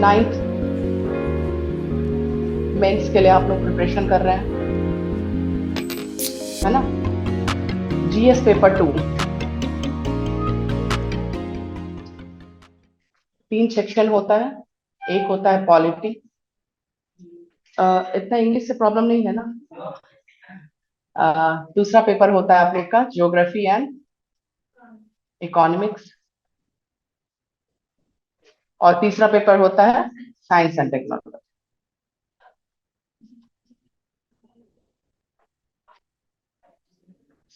Ninth mains के लिए आप लोग प्रिपरेशन कर रहे हैं, है ना। जीएस पेपर 2 3 सेक्शन होता है। एक होता है पॉलिटी, इतना इंग्लिश से प्रॉब्लम नहीं है ना। दूसरा पेपर होता है आप लोग का ज्योग्राफी एंड इकोनॉमिक्स, और तीसरा पेपर होता है साइंस एंड टेक्नोलॉजी।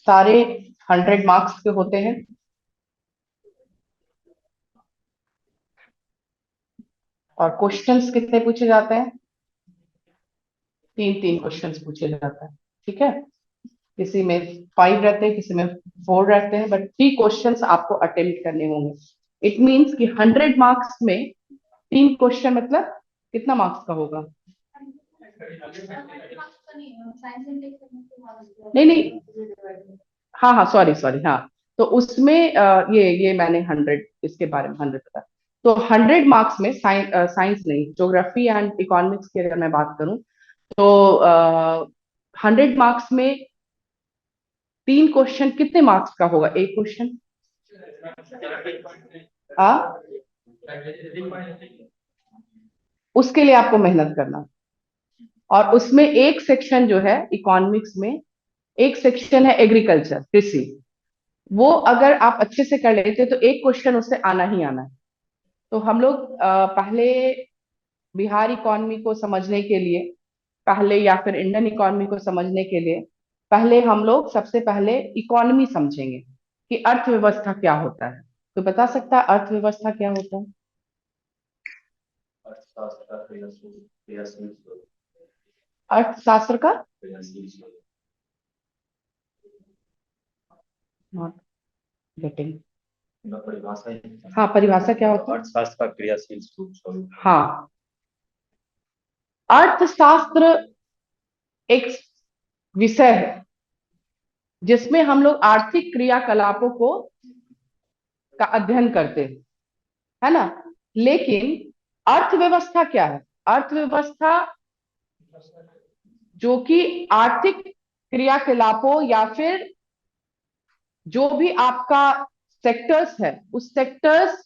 सारे 100 मार्क्स के होते हैं, और क्वेश्चंस कितने पूछे जाते हैं? 3 क्वेश्चंस पूछे जाते हैं, ठीक है। किसी में 5 रहते हैं, किसी में 4 रहते हैं, बट 3 क्वेश्चंस आपको अटेम्प्ट करने होंगे। इट मीन्स कि 100 मार्क्स में 3 क्वेश्चन, मतलब कितना मार्क्स का होगा? नहीं नहीं, हाँ हाँ, सॉरी सॉरी, हाँ। तो उसमें ये मैंने 100, इसके बारे में 100 बताया। तो 100 मार्क्स में साइंस नहीं, ज्योग्राफी एंड इकोनॉमिक्स की अगर मैं बात करूं, तो 100 मार्क्स में 3 क्वेश्चन कितने मार्क्स का होगा? एक क्वेश्चन आ उसके लिए आपको मेहनत करना। और उसमें एक सेक्शन जो है इकोनॉमिक्स में, एक सेक्शन है एग्रीकल्चर, कृषि। वो अगर आप अच्छे से कर लेते तो एक क्वेश्चन उससे आना ही आना है। तो हम लोग पहले बिहार इकोनॉमी को समझने के लिए, पहले या फिर इंडियन इकोनॉमी को समझने के लिए, पहले हम लोग सबसे पहले इकोनॉमी समझेंगे कि अर्थव्यवस्था क्या होता है। तो बता सकता है अर्थव्यवस्था क्या होता है? अर्थशास्त्र का नॉट गेटिंग। हाँ, परिभाषा क्या होता है? अर्थशास्त्र का क्रियाशील स्वरूप। हाँ, अर्थशास्त्र एक विषय है जिसमें हम लोग आर्थिक क्रियाकलापों को का अध्ययन करते हैं, है ना। लेकिन अर्थव्यवस्था क्या है? अर्थव्यवस्था जो कि आर्थिक क्रियाकलापों या फिर जो भी आपका सेक्टर्स है, उस सेक्टर्स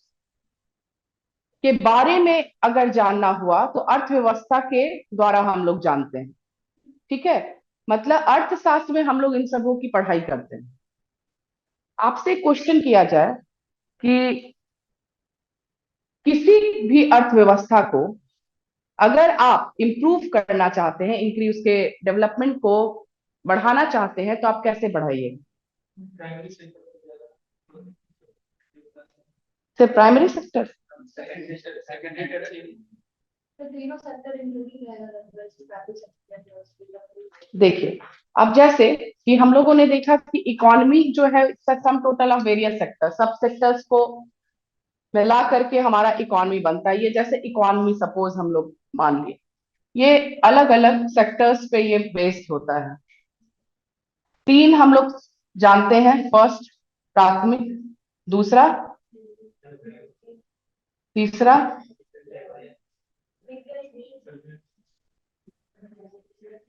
के बारे में अगर जानना हुआ तो अर्थव्यवस्था के द्वारा हम लोग जानते हैं, ठीक है। मतलब अर्थशास्त्र में हम लोग इन सबों की पढ़ाई करते हैं। आपसे क्वेश्चन किया जाए कि किसी भी अर्थव्यवस्था को अगर आप इंप्रूव करना चाहते हैं, इंक्रीज उसके डेवलपमेंट को बढ़ाना चाहते हैं, तो आप कैसे बढ़ाइए? सिर्फ प्राइमरी सेक्टर? देखिए, अब जैसे कि हम लोगों ने देखा कि इकोनॉमी जो है sum total of various sector, सब सेक्टर्स को मिला करके हमारा इकोनॉमी बनता है। ये जैसे इकोनॉमी सपोज हम लोग मान लिए, ये अलग अलग सेक्टर्स पे ये बेस्ड होता है। 3 हम लोग जानते हैं, फर्स्ट प्राथमिक, दूसरा, तीसरा,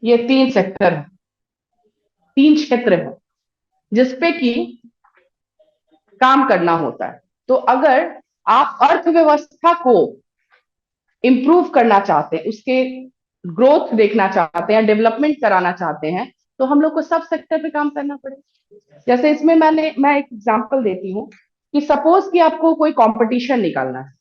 ये 3 सेक्टर है, 3 क्षेत्र है जिसपे कि काम करना होता है। तो अगर आप अर्थव्यवस्था को इंप्रूव करना चाहते हैं, उसके ग्रोथ देखना चाहते हैं, डेवलपमेंट कराना चाहते हैं, तो हम लोग को सब सेक्टर पे काम करना पड़ेगा। जैसे इसमें मैं एक एग्जांपल देती हूँ कि सपोज कि आपको कोई कंपटीशन निकालना है,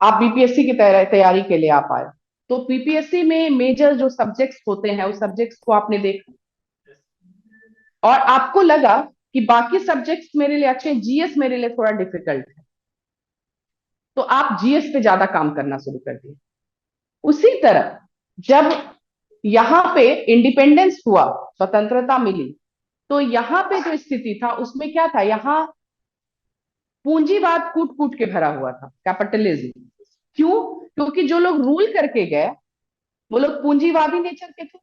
आप बीपीएससी की तैयारी के लिए आप आए, तो बीपीएससी में मेजर जो सब्जेक्ट्स होते हैं उस सब्जेक्ट्स को आपने देखा, और आपको लगा कि बाकी सब्जेक्ट्स मेरे लिए अच्छे हैं, जीएस मेरे लिए थोड़ा डिफिकल्ट है, तो आप जीएस पे ज्यादा काम करना शुरू कर दिए। उसी तरह जब यहाँ पे इंडिपेंडेंस हुआ, स्वतंत्रता मिली, तो यहाँ पे जो स्थिति था उसमें क्या था? यहाँ पूंजीवाद कूट कूट के भरा हुआ था, कैपिटलिज्म। क्यों? क्योंकि जो लोग रूल करके गए वो लोग पूंजीवादी नेचर के थे,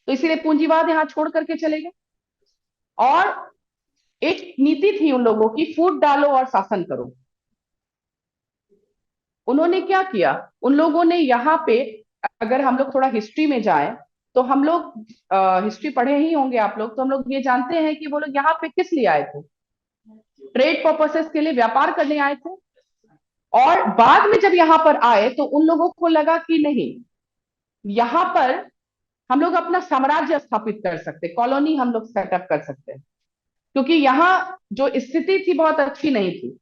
तो इसीलिए पूंजीवाद यहाँ छोड़ करके चले गए। और एक नीति थी उन लोगों की, फूट डालो और शासन करो। उन्होंने क्या किया, उन लोगों ने यहाँ पे, अगर हम लोग थोड़ा हिस्ट्री में जाएं तो हम लोग हिस्ट्री पढ़े ही होंगे आप लोग, तो हम लोग ये जानते हैं कि वो लोग यहाँ पे किस लिए आए थे। ट्रेड पर्पसेस के लिए, व्यापार करने आए थे। और बाद में जब यहाँ पर आए तो उन लोगों को लगा कि नहीं, यहाँ पर हम लोग अपना साम्राज्य स्थापित कर सकते, कॉलोनी हम लोग सेटअप कर सकते हैं। क्योंकि यहाँ जो स्थिति थी बहुत अच्छी नहीं थी,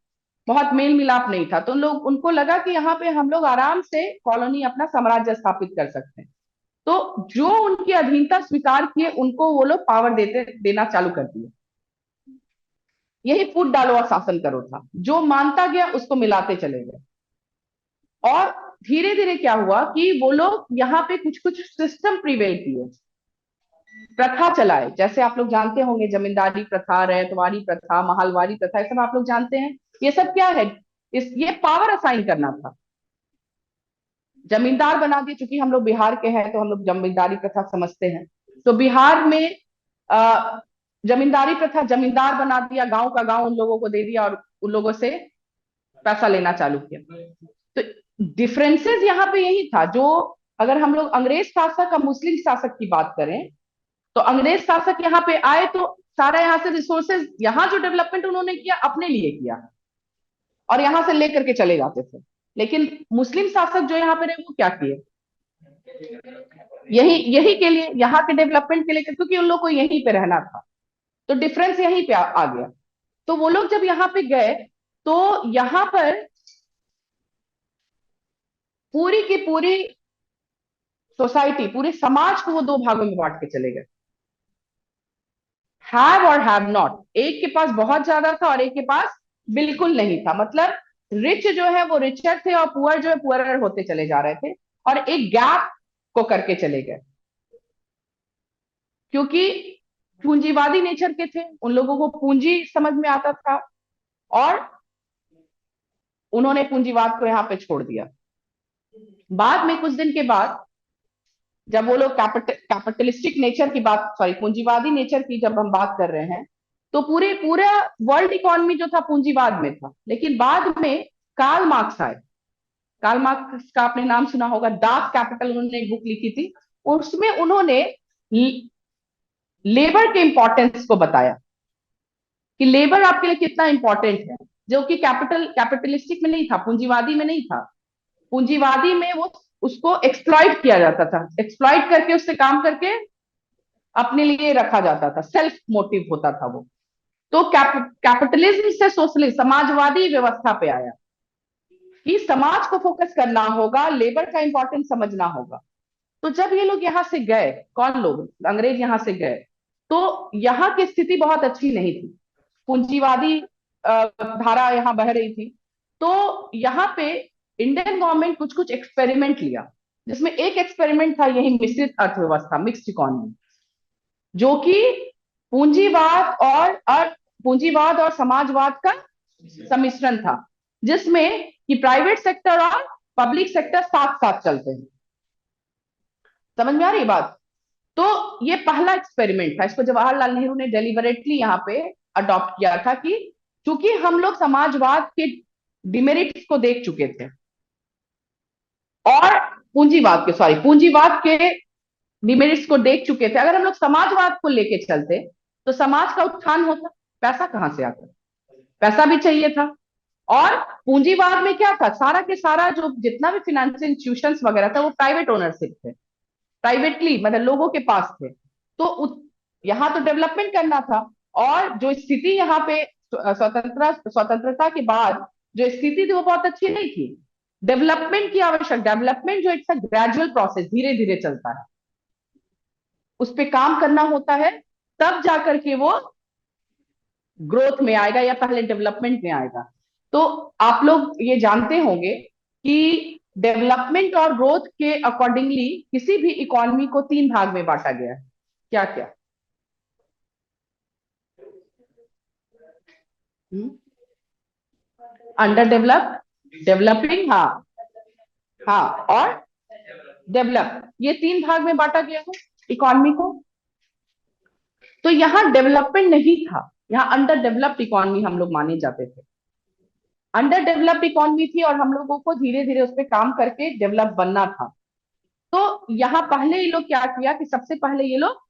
बहुत मेल मिलाप नहीं था, तो लोग, उनको लगा कि यहाँ पे हम लोग आराम से कॉलोनी, अपना साम्राज्य स्थापित कर सकते हैं। तो जो उनकी अधीनता स्वीकार किए उनको वो लोग पावर देना चालू कर दिए। यही फूट डालो और शासन करो था, जो मानता गया उसको मिलाते चले गए। और धीरे धीरे क्या हुआ कि वो लोग यहाँ पे कुछ कुछ सिस्टम प्रिवेल किए, प्रथा चलाए। जैसे आप लोग जानते होंगे, जमींदारी प्रथा, रैयतवाड़ी प्रथा, महलवारी प्रथा, ये सब आप लोग जानते हैं। ये सब क्या है, ये पावर असाइन करना था। जमींदार बना दिए, चूंकि हम लोग बिहार के हैं तो हम लोग जमींदारी प्रथा समझते हैं। तो बिहार में आ, जमींदारी प्रथा, जमींदार बना दिया, गांव का गांव उन लोगों को दे दिया और उन लोगों से पैसा लेना चालू किया। तो डिफरेंसेस यहाँ पे यही था। जो, अगर हम लोग अंग्रेज शासक और मुस्लिम शासक की बात करें, तो अंग्रेज शासक यहाँ पे आए तो सारा यहाँ से रिसोर्सेज, यहाँ जो डेवलपमेंट उन्होंने किया अपने लिए किया और यहाँ से लेकर के चले जाते थे। लेकिन मुस्लिम शासक जो यहाँ पे रहे वो क्या किए, यही यही के लिए, यहाँ के डेवलपमेंट के लिए, क्योंकि उन लोग को यहीं पे रहना था। तो डिफरेंस यहीं पे आ गया। तो वो लोग जब यहाँ पे गए तो यहाँ पर पूरी की पूरी सोसाइटी, पूरे समाज को वो दो भागों में बांट के चले गए, हैव और हैव नॉट। एक के पास बहुत ज्यादा था और एक के पास बिल्कुल नहीं था। मतलब रिच जो है वो रिचर थे और पुअर जो है पुअरर होते चले जा रहे थे, और एक गैप को करके चले गए। क्योंकि पूंजीवादी नेचर के थे, उन लोगों को पूंजी समझ में आता था, और उन्होंने पूंजीवाद को यहाँ पे छोड़ दिया। बाद में कुछ दिन के बाद, जब वो लोग कैपिटलिस्टिक नेचर की बात, सॉरी, पूंजीवादी नेचर की जब हम बात कर रहे हैं, तो पूरा वर्ल्ड इकोनॉमी जो था पूंजीवाद में था। लेकिन बाद में कार्ल मार्क्स आए। कार्ल मार्क्स का आपने नाम सुना होगा, डार्क कैपिटल, उन्होंने एक बुक लिखी थी। उसमें उन्होंने लेबर के इंपॉर्टेंस को बताया कि लेबर आपके लिए कितना इंपॉर्टेंट है, जो कि कैपिटलिस्टिक में नहीं था, पूंजीवादी में नहीं था। पूंजीवादी में वो, उसको एक्सप्लॉइट किया जाता था, एक्सप्लॉइट करके उससे काम करके अपने लिए रखा जाता था, सेल्फ मोटिव होता था वो। तो कैपिटलिज्म से सोशलिज्म, समाजवादी व्यवस्था पे आया कि समाज को फोकस करना होगा, लेबर का इंपॉर्टेंस समझना होगा। तो जब ये लोग यहाँ से गए, कौन लोग, अंग्रेज यहाँ से गए, तो यहाँ की स्थिति बहुत अच्छी नहीं थी। पूंजीवादी धारा यहाँ बह रही थी। तो यहाँ पे इंडियन गवर्नमेंट कुछ कुछ एक्सपेरिमेंट लिया, जिसमें एक एक्सपेरिमेंट था यही मिश्रित अर्थव्यवस्था, मिक्स्ड इकोनॉमी, जो कि पूंजीवाद पूंजीवाद और समाजवाद का सम्मिश्रण था, जिसमें कि प्राइवेट सेक्टर और पब्लिक सेक्टर साथ साथ चलते हैं। समझ में आ रही बात? तो ये पहला एक्सपेरिमेंट था, इसको जवाहरलाल नेहरू ने डेलिबरेटली यहाँ पे अडॉप्ट किया था कि चूंकि हम लोग समाजवाद के डिमेरिट्स को देख चुके थे और पूंजीवाद के डिमेरिट्स को देख चुके थे, अगर हम लोग समाजवाद को लेके चलते तो समाज का उत्थान होता। पैसा कहां से आता, पैसा भी चाहिए था। और पूंजीवाद में क्या था, सारा के सारा जो जितना भी फाइनेंशियल इंस्टीट्यूशंस वगैरह था वो प्राइवेट ओनरशिप थे, प्राइवेटली, मतलब लोगों के पास थे। तो यहाँ तो डेवलपमेंट करना था, और जो स्थिति यहाँ पे स्वतंत्रता के बाद जो स्थिति थी वो बहुत अच्छी नहीं थी। डेवलपमेंट की आवश्यक, डेवलपमेंट जो इट्स अ ग्रेजुअल प्रोसेस, धीरे धीरे चलता है, उस पर काम करना होता है, तब जाकर के वो ग्रोथ में आएगा या पहले डेवलपमेंट में आएगा। तो आप लोग ये जानते होंगे कि डेवलपमेंट और ग्रोथ के अकॉर्डिंगली किसी भी इकोनॉमी को तीन भाग में बांटा गया है। क्या क्या? अंडर डेवलप, डेवलपिंग, हाँ, हाँ, और डेवलप, ये तीन भाग में बांटा गया है इकोनॉमी को। तो यहाँ डेवलपमेंट नहीं था, यहाँ अंडर डेवलप्ड इकोनॉमी हम लोग माने जाते थे। अंडर डेवलप्ड इकोनॉमी थी और हम लोगों को धीरे धीरे उस पर काम करके डेवलप बनना था। तो यहाँ पहले ये लोग क्या किया कि सबसे पहले ये लोग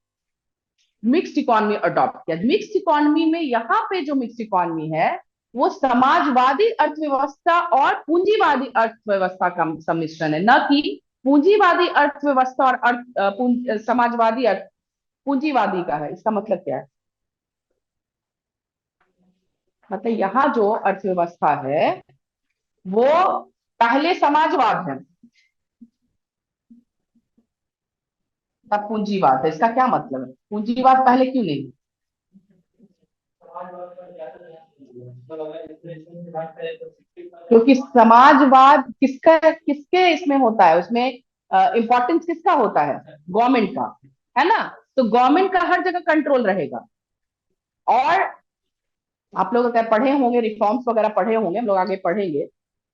मिक्स्ड इकोनॉमी अडॉप्ट किया। मिक्स्ड इकोनॉमी में यहाँ पे जो मिक्स्ड इकोनॉमी है वो समाजवादी अर्थव्यवस्था और पूंजीवादी अर्थव्यवस्था का सम्मिश्रण है, न कि पूंजीवादी अर्थव्यवस्था और समाजवादी अर्थ पूंजीवादी का है। इसका मतलब क्या है? मतलब यहाँ जो अर्थव्यवस्था है वो पहले समाजवाद है तब पूंजीवाद है। इसका क्या मतलब है? पूंजीवाद पहले क्यों नहीं? क्योंकि समाजवाद किसका किसके इसमें होता है, उसमें इंपॉर्टेंस किसका होता है? गवर्नमेंट का, है ना? तो गवर्नमेंट का हर जगह कंट्रोल रहेगा। और आप लोग अगर पढ़े होंगे, रिफॉर्म्स वगैरह पढ़े होंगे, हम लोग आगे पढ़ेंगे,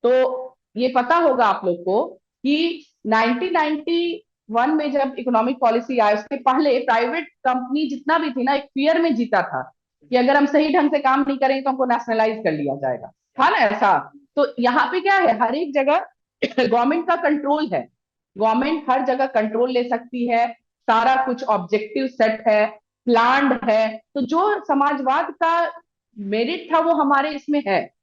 तो ये पता होगा आप लोग को कि 1991 में जब इकोनॉमिक पॉलिसी आई उसके पहले प्राइवेट कंपनी जितना भी थी ना, एक फियर में जीता था कि अगर हम सही ढंग से काम नहीं करेंगे तो हमको नेशनलाइज कर लिया जाएगा। था ना ऐसा? तो यहाँ पे क्या है, हर एक जगह गवर्नमेंट का कंट्रोल है। गवर्नमेंट हर जगह कंट्रोल ले सकती है, सारा कुछ ऑब्जेक्टिव सेट है, प्लान्ड है। तो जो समाजवाद का मेरिट था वो हमारे इसमें है।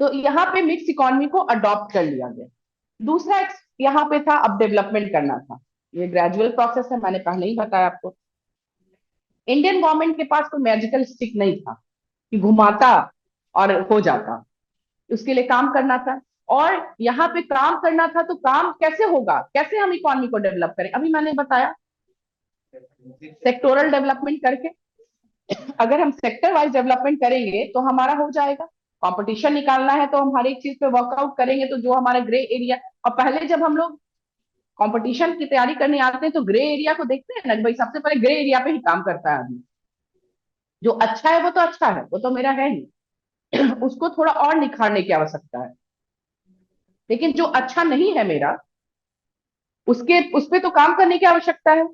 तो यहाँ पे मिक्स इकोनॉमी को अडॉप्ट कर लिया गया। दूसरा यहाँ पे था, अब डेवलपमेंट करना था। ये ग्रेजुअल प्रोसेस है, मैंने पहले ही बताया आपको। इंडियन गवर्नमेंट के पास कोई मैजिकल स्टिक नहीं था कि घुमाता और हो जाता। उसके लिए काम करना था। और यहाँ पे काम करना था, तो काम कैसे होगा, कैसे हम इकोनॉमी को डेवलप करें? अभी मैंने बताया, सेक्टोरल डेवलपमेंट करके। अगर हम सेक्टर वाइज डेवलपमेंट करेंगे तो हमारा हो जाएगा। कंपटीशन निकालना है तो हम हर एक चीज पे वर्कआउट करेंगे, तो जो हमारा ग्रे एरिया। और पहले जब हम लोग कंपटीशन की तैयारी करने आते हैं तो ग्रे एरिया को देखते हैं ना कि भाई सबसे पहले ग्रे एरिया पे ही काम करता है आदमी। जो अच्छा है वो तो अच्छा है, वो तो मेरा है ही। उसको थोड़ा और निखारने की आवश्यकता है। लेकिन जो अच्छा नहीं है मेरा, उसके उस पे तो काम करने की आवश्यकता है।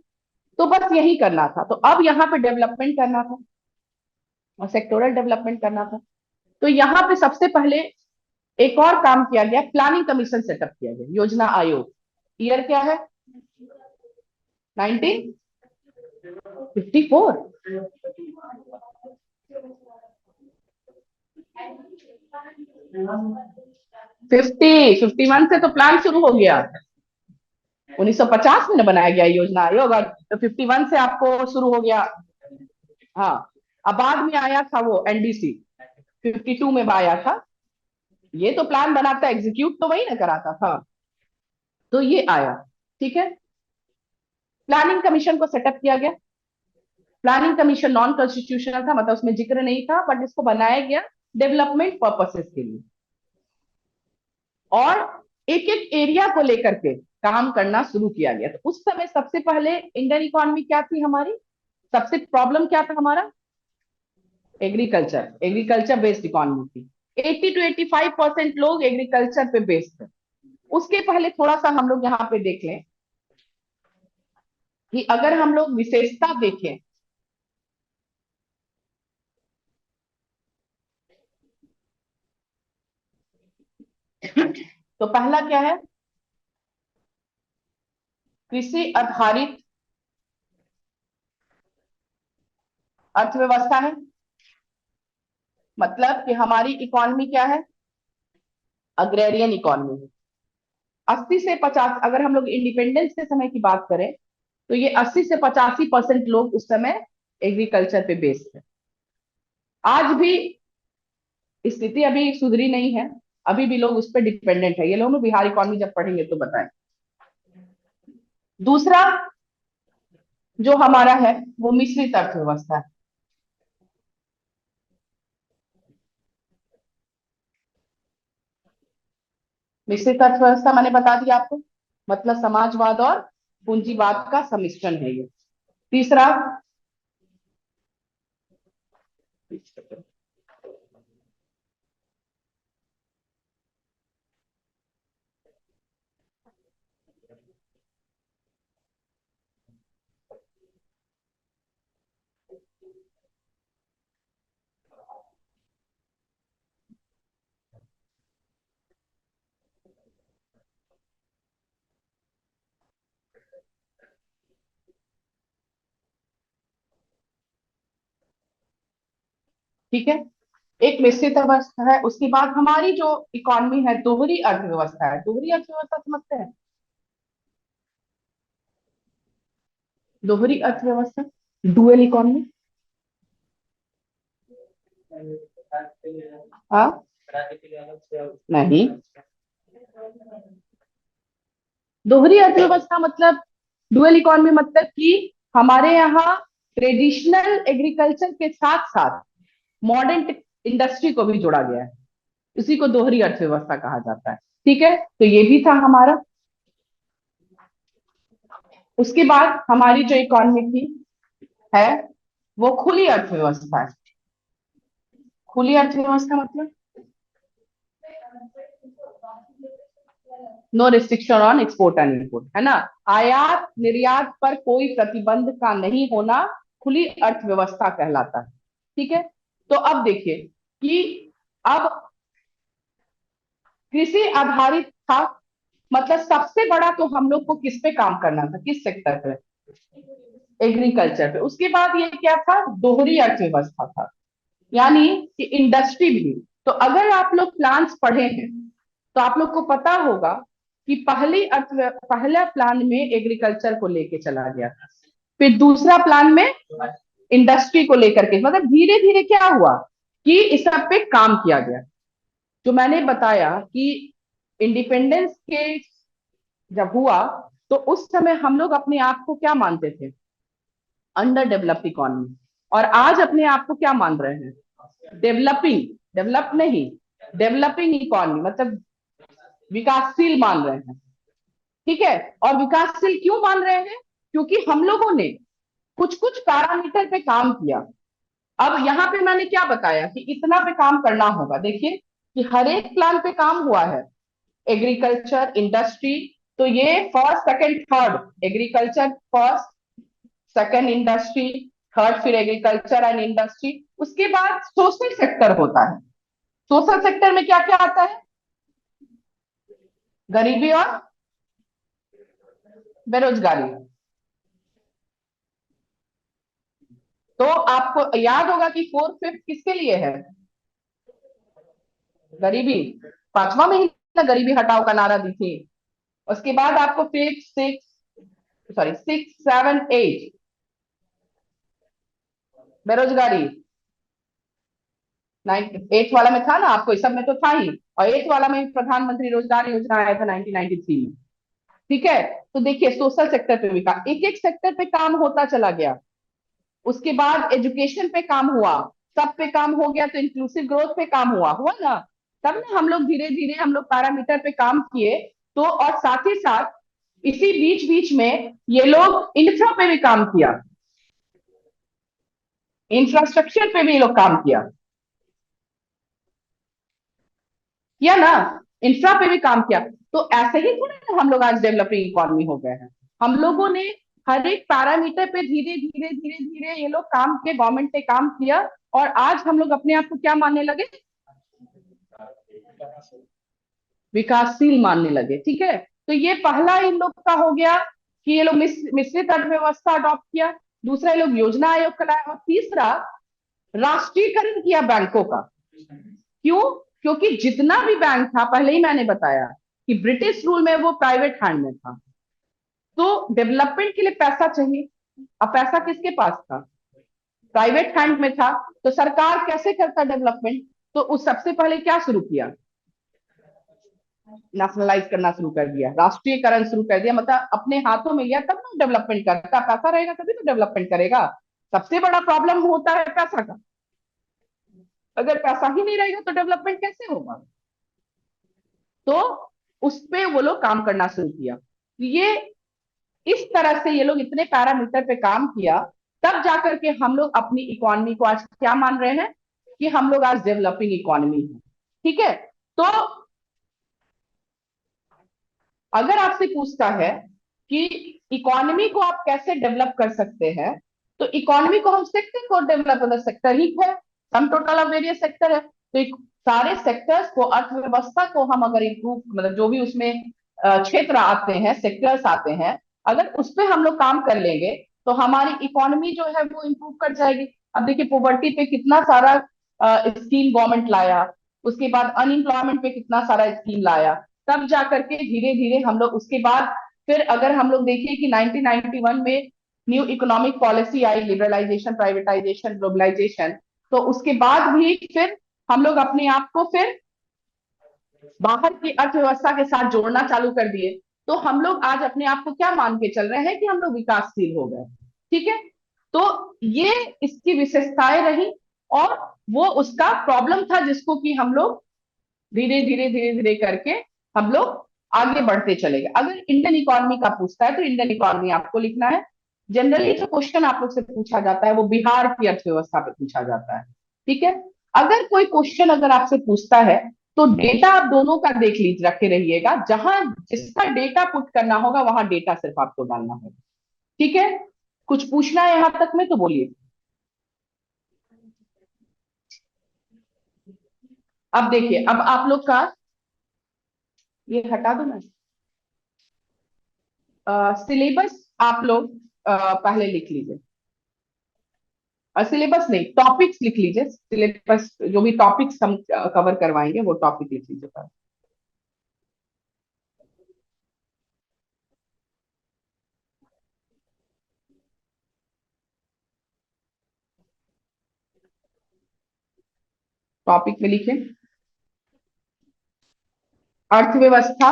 तो बस यही करना था। तो अब यहाँ पे डेवलपमेंट करना था और सेक्टोरल डेवलपमेंट करना था। तो यहाँ पे सबसे पहले एक और काम किया गया, प्लानिंग कमीशन सेटअप किया गया, योजना आयोग। ईयर क्या है? 1954। 51 से तो प्लान शुरू हो गया। 1950 में ना बनाया गया योजना आयोग, और तो 51 से आपको शुरू हो गया। हाँ, अब बाद में आया था वो एनडीसी, 52 में आया था। ये तो प्लान बनाता, एग्जीक्यूट तो वही ना कराता था। तो ये आया। ठीक है। प्लानिंग कमीशन को सेटअप किया गया। प्लानिंग कमीशन नॉन कॉन्स्टिट्यूशनल था, मतलब उसमें जिक्र नहीं था, बट इसको बनाया गया डेवलपमेंट पर्पसेस के लिए। और एक एक एरिया को लेकर के काम करना शुरू किया गया। तो उस समय सबसे पहले इंडियन इकोनॉमी क्या थी हमारी? सबसे प्रॉब्लम क्या था हमारा? एग्रीकल्चर। एग्रीकल्चर बेस्ड इकोनॉमी थी। 80 to 85% लोग एग्रीकल्चर पे बेस्ड थे। उसके पहले थोड़ा सा हम लोग यहाँ पे देख लें कि अगर हम लोग विशेषता देखें, तो पहला क्या है? कृषि आधारित अर्थव्यवस्था है। मतलब कि हमारी इकोनॉमी क्या है? अग्रेरियन इकोनॉमी है। 80 से 50, अगर हम लोग इंडिपेंडेंस के समय की बात करें तो ये 80 से 85% लोग उस समय एग्रीकल्चर पे बेस्ड है। आज भी स्थिति अभी सुधरी नहीं है, अभी भी लोग उस पर डिपेंडेंट है। ये लोग बिहार इकोनॉमी जब पढ़ेंगे तो बताएं। दूसरा जो हमारा है वो मिश्रित अर्थव्यवस्था है। मिश्रित अर्थव्यवस्था मैंने बता दिया आपको, मतलब समाजवाद और पूंजीवाद का सम्मिश्रण है ये। तीसरा, ठीक है, एक मिश्रित अवस्था है। उसके बाद हमारी जो इकोनॉमी है, दोहरी अर्थव्यवस्था है। दोहरी अर्थव्यवस्था समझते हैं? दोहरी अर्थव्यवस्था, डुअल इकोनॉमी। हाँ, नहीं, दोहरी अर्थव्यवस्था मतलब, डुअल इकोनॉमी मतलब कि हमारे यहाँ ट्रेडिशनल एग्रीकल्चर के साथ साथ मॉडर्न इंडस्ट्री को भी जोड़ा गया है। इसी को दोहरी अर्थव्यवस्था कहा जाता है। ठीक है, तो ये भी था हमारा। उसके बाद हमारी जो इकोनॉमी थी है, वो खुली अर्थव्यवस्था है। खुली अर्थव्यवस्था मतलब no restriction on export and import, है ना। आयात निर्यात पर कोई प्रतिबंध का नहीं होना खुली अर्थव्यवस्था कहलाता है। ठीक है, तो अब देखिए कि अब कृषि आधारित था, मतलब सबसे बड़ा तो हम लोग को किस पे काम करना था, किस सेक्टर पे? एग्रीकल्चर पे। उसके बाद ये क्या था, दोहरी अर्थव्यवस्था था, यानी कि इंडस्ट्री भी। तो अगर आप लोग प्लान्स पढ़े हैं तो आप लोग को पता होगा कि पहला प्लान में एग्रीकल्चर को लेके चला गया, फिर दूसरा प्लान में इंडस्ट्री को लेकर के, मतलब धीरे धीरे क्या हुआ कि इस सब पे काम किया गया। जो मैंने बताया कि इंडिपेंडेंस के जब हुआ, तो उस समय हम लोग अपने आप को क्या मानते थे, अंडर डेवलप्ड इकोनॉमी। और आज अपने आप को क्या मान रहे हैं, डेवलपिंग। डेवलप नहीं, डेवलपिंग इकोनॉमी मतलब विकासशील मान रहे हैं। ठीक है, और विकासशील क्यों मान रहे हैं, क्योंकि हम लोगों ने कुछ कुछ पैरामीटर पे काम किया। अब यहाँ पे मैंने क्या बताया कि इतना पे काम करना होगा। देखिए कि हर एक प्लान पे काम हुआ है, एग्रीकल्चर, इंडस्ट्री। तो ये first second third, agriculture first, second industry, third फिर एग्रीकल्चर एंड इंडस्ट्री। उसके बाद सोशल सेक्टर होता है। सोशल सेक्टर में क्या क्या आता है, गरीबी और बेरोजगारी। तो आपको याद होगा कि फोर्थ फिफ्थ किसके लिए है, गरीबी। पांचवा महीना गरीबी हटाओ का नारा दी थी। उसके बाद आपको fifth six, sorry six seven eight, बेरोजगारी। नाइन एट वाला में था ना, आपको इस सब में तो था ही। और एट वाला में प्रधानमंत्री रोजगार योजना आया था 1993 में। ठीक है, तो देखिए सोशल सेक्टर पे भी काम, एक एक सेक्टर पे काम होता चला गया। उसके बाद एजुकेशन पे काम हुआ, सब पे काम हो गया, तो इंक्लूसिव ग्रोथ पे काम हुआ हुआ ना। तब ना हम लोग धीरे धीरे हम लोग पैरामीटर पे काम किए। तो और साथ ही साथ इसी बीच बीच में ये लोग इंफ्रा पे भी काम किया, इंफ्रास्ट्रक्चर पे भी ये लोग काम किया, ना, इंफ्रा पे भी काम किया। तो ऐसे ही थोड़ा ना हम लोग आज डेवलपिंग इकोनॉमी हो गए हैं। हम लोगों ने हर एक पैरामीटर पे धीरे धीरे धीरे धीरे ये लोग काम किए, गवर्नमेंट ने काम किया। और आज हम लोग अपने आप को क्या मानने लगे, विकासशील मानने लगे। ठीक है, तो ये पहला इन लोग का हो गया कि ये लोग मिश्रित अर्थव्यवस्था अडॉप्ट किया। दूसरा ये लोग योजना आयोग बनाया, और तीसरा राष्ट्रीयकरण किया बैंकों का। क्यों, क्योंकि जितना भी बैंक था, पहले ही मैंने बताया कि ब्रिटिश रूल में वो प्राइवेट हैंड में था। तो डेवलपमेंट के लिए पैसा चाहिए, अब पैसा किसके पास था, प्राइवेट हैंड में था। तो सरकार कैसे करता डेवलपमेंट, तो उस सबसे पहले क्या शुरू किया, नेशनलाइज करना शुरू कर दिया, राष्ट्रीयकरण शुरू कर दिया। मतलब अपने हाथों में लिया, तब ना डेवलपमेंट करता। पैसा रहेगा तभी तो डेवलपमेंट करेगा। सबसे बड़ा प्रॉब्लम होता है पैसा का। अगर पैसा ही नहीं रहेगा तो डेवलपमेंट कैसे होगा। तो उस पे वो लोग काम करना शुरू किया। ये इस तरह से ये लोग इतने पैरामीटर पे काम किया, तब जाकर के हम लोग अपनी इकोनॉमी को आज क्या मान रहे हैं, कि हम लोग आज डेवलपिंग इकोनॉमी है। ठीक है, तो अगर आपसे पूछता है कि इकोनॉमी को आप कैसे डेवलप कर सकते हैं, तो इकोनॉमी को हम सेक्टर को डेवलप, मतलब सेक्टर ही है, sum total of various sector है। तो सारे सेक्टर्स को, अर्थव्यवस्था को हम अगर इम्प्रूव, मतलब जो भी उसमें क्षेत्र आते हैं, सेक्टर्स आते हैं, अगर उस पर हम लोग काम कर लेंगे तो हमारी इकोनॉमी जो है वो इम्प्रूव कर जाएगी। अब देखिए पोवर्टी पे कितना सारा स्कीम गवर्नमेंट लाया, उसके बाद अनएम्प्लॉयमेंट पे कितना सारा स्कीम लाया, तब जा करके धीरे धीरे हम लोग उसके बाद फिर अगर हम लोग देखें कि 1991 में न्यू इकोनॉमिक पॉलिसी आई, लिबरलाइजेशन, प्राइवेटाइजेशन, ग्लोबलाइजेशन, तो उसके बाद भी फिर हम लोग अपने आप को फिर बाहर की अर्थव्यवस्था के साथ जोड़ना चालू कर दिए। तो हम लोग आज अपने आप को क्या मान के चल रहे हैं कि हम लोग विकासशील हो गए। ठीक है, तो ये इसकी विशेषताएं रही, और वो उसका प्रॉब्लम था जिसको कि हम लोग धीरे धीरे धीरे धीरे करके हम लोग आगे बढ़ते चले गए। अगर इंडियन इकोनॉमी का पूछता है तो इंडियन इकोनॉमी आपको लिखना है। जनरली जो क्वेश्चन आप लोग से पूछा जाता है वो बिहार की अर्थव्यवस्था पे पूछा जाता है। ठीक है, अगर कोई क्वेश्चन अगर आपसे पूछता है तो डेटा आप दोनों का देख लीजिए, रखे रहिएगा, जहां जिसका डेटा पुट करना होगा वहां डेटा सिर्फ आपको डालना होगा। ठीक है, कुछ पूछना है यहां तक में तो बोलिए। अब देखिए, अब आप लोग का ये हटा दो ना, सिलेबस आप लोग पहले लिख लीजिए। सिलेबस नहीं, टॉपिक्स लिख लीजिए। सिलेबस जो भी टॉपिक्स हम कवर करवाएंगे वो टॉपिक लिख लीजिए पहले। टॉपिक में लिखे अर्थव्यवस्था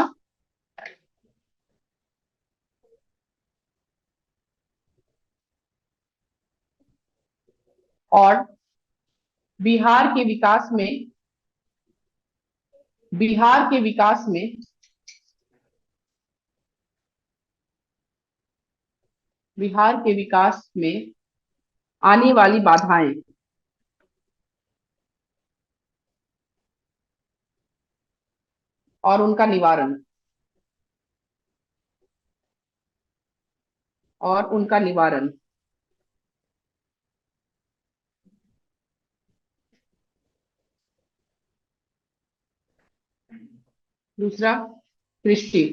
और बिहार के विकास में, बिहार के विकास में बिहार के विकास में आने वाली बाधाएं और उनका निवारण, और उनका निवारण। दूसरा, कृषि।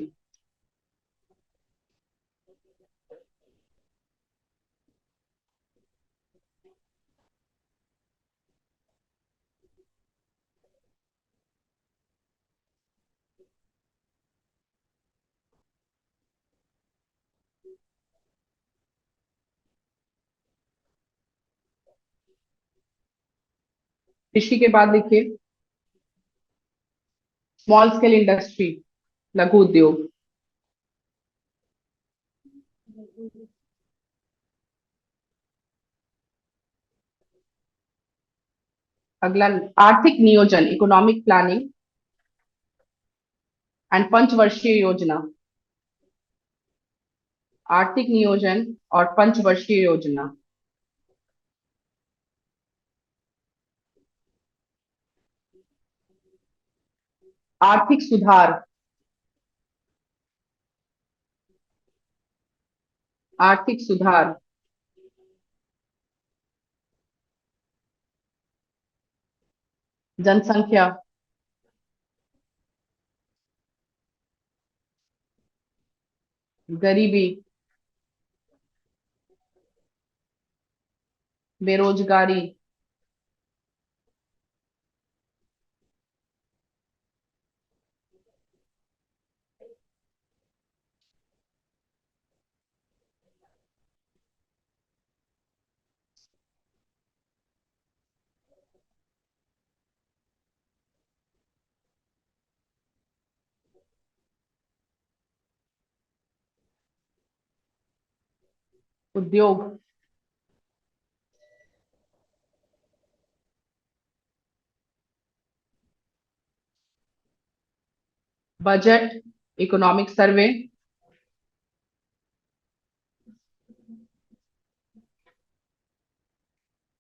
कृषि के बाद लिखिए स्मॉल स्केल इंडस्ट्री, लघु उद्योग। अगला, आर्थिक नियोजन, इकोनॉमिक प्लानिंग एंड पंचवर्षीय योजना। आर्थिक नियोजन और पंचवर्षीय योजना। आर्थिक सुधार, आर्थिक सुधार। जनसंख्या, गरीबी, बेरोजगारी, उद्योग, budget, economic survey,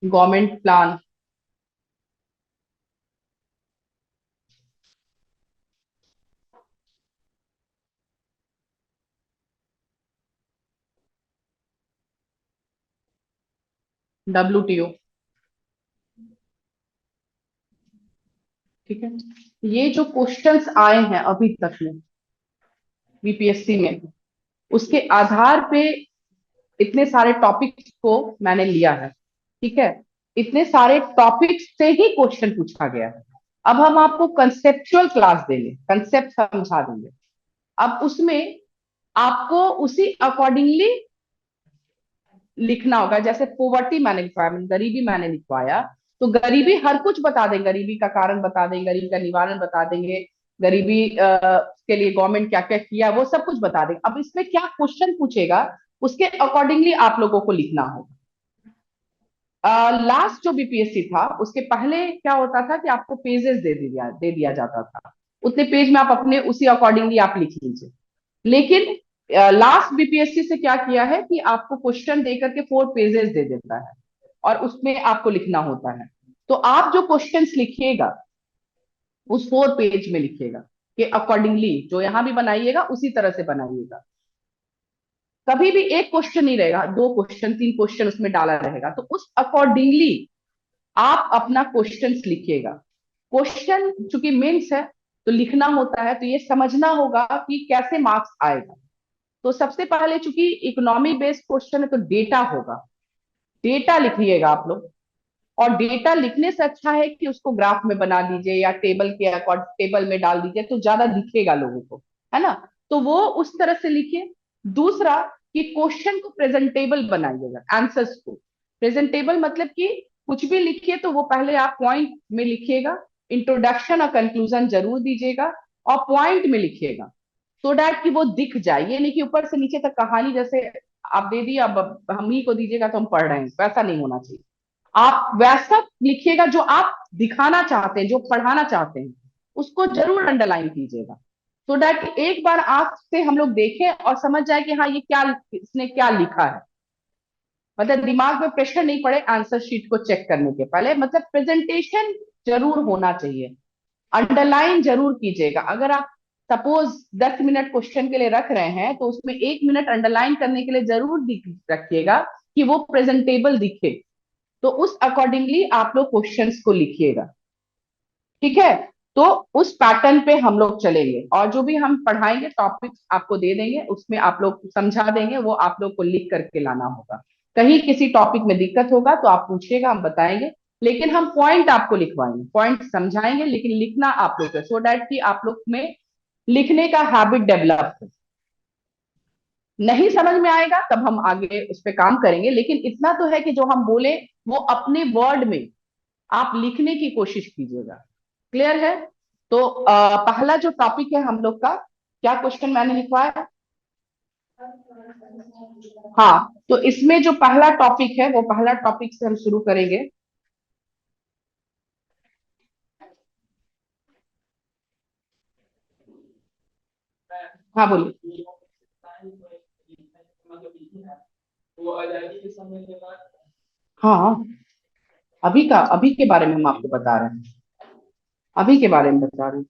government plan. WTO। ठीक है, ये जो क्वेश्चंस आए हैं अभी तक में बीपीएससी में, उसके आधार पे इतने सारे टॉपिक्स को मैंने लिया है। ठीक है, इतने सारे टॉपिक से ही क्वेश्चन पूछा गया है। अब हम आपको कंसेप्चुअल क्लास देंगे, कंसेप्ट समझा देंगे। अब उसमें आपको उसी अकॉर्डिंगली लिखना होगा। जैसे पोवर्टी मैंने लिखवाया, गरीबी मैंने लिखवाया, तो गरीबी हर कुछ बता देंगे, गरीबी का कारण बता देंगे, गरीबी का निवारण बता देंगे, गरीबी के लिए गवर्नमेंट क्या क्या किया, वो सब कुछ बता देंगे। अब इसमें क्या क्वेश्चन पूछेगा, उसके अकॉर्डिंगली आप लोगों को लिखना होगा। लास्ट जो बीपीएससी था उसके पहले क्या होता था कि आपको पेजेस दे दिया जाता था, उतने पेज में आप अपने उसी अकॉर्डिंगली आप लिख लीजिए। लेकिन लास्ट बीपीएससी से क्या किया है कि आपको क्वेश्चन देकर के 4 पेजेस दे देता है और उसमें आपको लिखना होता है। तो आप जो क्वेश्चंस लिखिएगा उस 4 पेज में लिखिएगा कि अकॉर्डिंगली जो यहां भी बनाइएगा उसी तरह से बनाइएगा। कभी भी एक क्वेश्चन नहीं रहेगा, 2 क्वेश्चन 3 क्वेश्चन उसमें डाला रहेगा, तो उस अकॉर्डिंगली आप अपना क्वेश्चंस लिखिएगा। क्वेश्चन चूंकि मेंस है तो लिखना होता है, तो ये समझना होगा कि कैसे मार्क्स आएगा। तो सबसे पहले चूंकि इकोनॉमी बेस्ड क्वेश्चन है तो डेटा होगा, डेटा लिखिएगा आप लोग। और डेटा लिखने से अच्छा है कि उसको ग्राफ में बना लीजिए या टेबल के अकॉर्ड टेबल में डाल दीजिए, तो ज्यादा दिखेगा लोगों को, है ना। तो वो उस तरह से लिखिए। दूसरा कि क्वेश्चन को प्रेजेंटेबल बनाइएगा, आंसर्स को प्रेजेंटेबल मतलब कि कुछ भी लिखिए तो वो पहले आप पॉइंट में लिखिएगा, इंट्रोडक्शन और कंक्लूजन जरूर दीजिएगा और पॉइंट में लिखिएगा, सो डैट कि वो दिख जाए। ये नहीं कि ऊपर से नीचे तक कहानी जैसे आप दे दी, अब हम ही को दीजिएगा तो हम पढ़ रहे हैं, वैसा नहीं होना चाहिए। आप वैसा लिखिएगा जो आप दिखाना चाहते हैं, जो पढ़ाना चाहते हैं, उसको जरूर अंडरलाइन कीजिएगा, सो दैट एक बार आंख से हम लोग देखें और समझ जाए कि हाँ ये क्या, इसने क्या लिखा है। मतलब दिमाग में प्रेशर नहीं पड़े आंसर शीट को चेक करने के पहले। मतलब प्रेजेंटेशन जरूर होना चाहिए, अंडरलाइन जरूर कीजिएगा। अगर आप सपोज 10 मिनट क्वेश्चन के लिए रख रहे हैं तो उसमें 1 मिनट अंडरलाइन करने के लिए जरूर रखिएगा कि वो प्रेजेंटेबल दिखे। तो उस अकॉर्डिंगली आप लोग क्वेश्चंस को लिखिएगा, ठीक है। तो उस पैटर्न पे हम लोग चलेंगे और जो भी हम पढ़ाएंगे टॉपिक्स आपको दे देंगे, उसमें आप लोग समझा देंगे, वो आप लोग को लिख करके लाना होगा। कहीं किसी टॉपिक में दिक्कत होगा तो आप पूछिएगा, हम बताएंगे। लेकिन हम पॉइंट आपको लिखवाएंगे, पॉइंट समझाएंगे, लेकिन लिखना आप लोग है, सो डैट कि आप लोग में लिखने का हैबिट डेवलप हो। नहीं समझ में आएगा तब हम आगे उस पर काम करेंगे, लेकिन इतना तो है कि जो हम बोले वो अपने वर्ड में आप लिखने की कोशिश कीजिएगा। क्लियर है। तो पहला जो टॉपिक है हम लोग का, क्या क्वेश्चन मैंने लिखवाया। हाँ, तो इसमें जो पहला टॉपिक है वो पहला टॉपिक से हम शुरू करेंगे। हाँ बोलिए। हाँ, अभी के बारे में हम आपको बता रहे हैं, अभी के बारे में बता रहे हैं।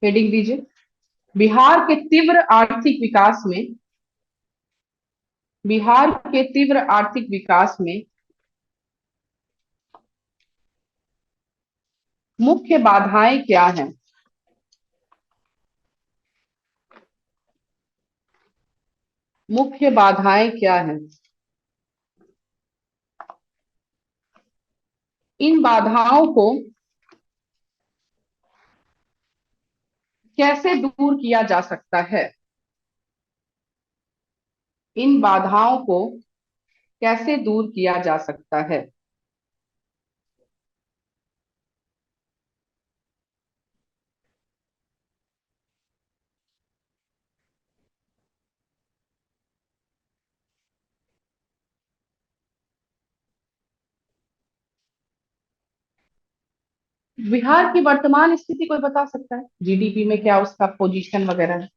हेडिंग दीजिए। बिहार के तीव्र आर्थिक विकास में, बिहार के तीव्र आर्थिक विकास में मुख्य बाधाएं क्या हैं। मुख्य बाधाएं क्या हैं। इन बाधाओं को कैसे दूर किया जा सकता है। इन बाधाओं को कैसे दूर किया जा सकता है। बिहार की वर्तमान स्थिति कोई बता सकता है, जीडीपी में क्या उसका पोजीशन वगैरह है।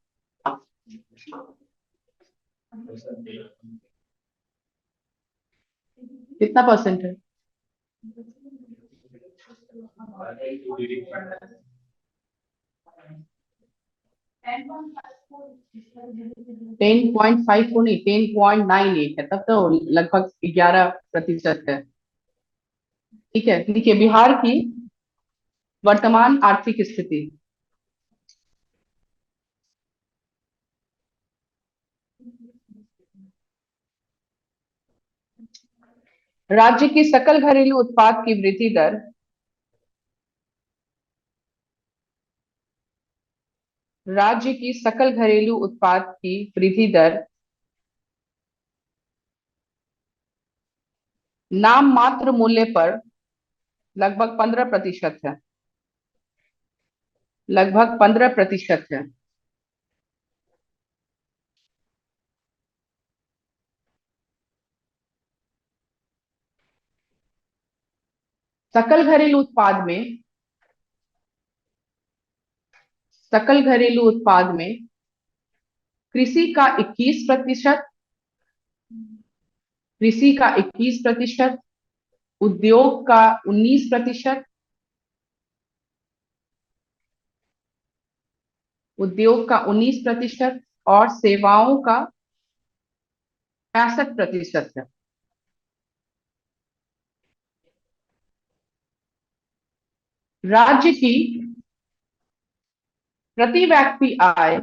कितना परसेंट है। 10.5 को नहीं, 10.98 है, तब तो लगभग 11% है। ठीक है, देखिए बिहार की वर्तमान आर्थिक स्थिति। राज्य की सकल घरेलू उत्पाद की वृद्धि दर राज्य की सकल घरेलू उत्पाद की वृद्धि दर नाम मात्र मूल्य पर लगभग 15% है। लगभग 15% है। सकल घरेलू उत्पाद में सकल घरेलू उत्पाद में कृषि का 21%, कृषि का 21%, उद्योग का 19%, उद्योग का 19% और सेवाओं का 65% है। राज्य की प्रति व्यक्ति आय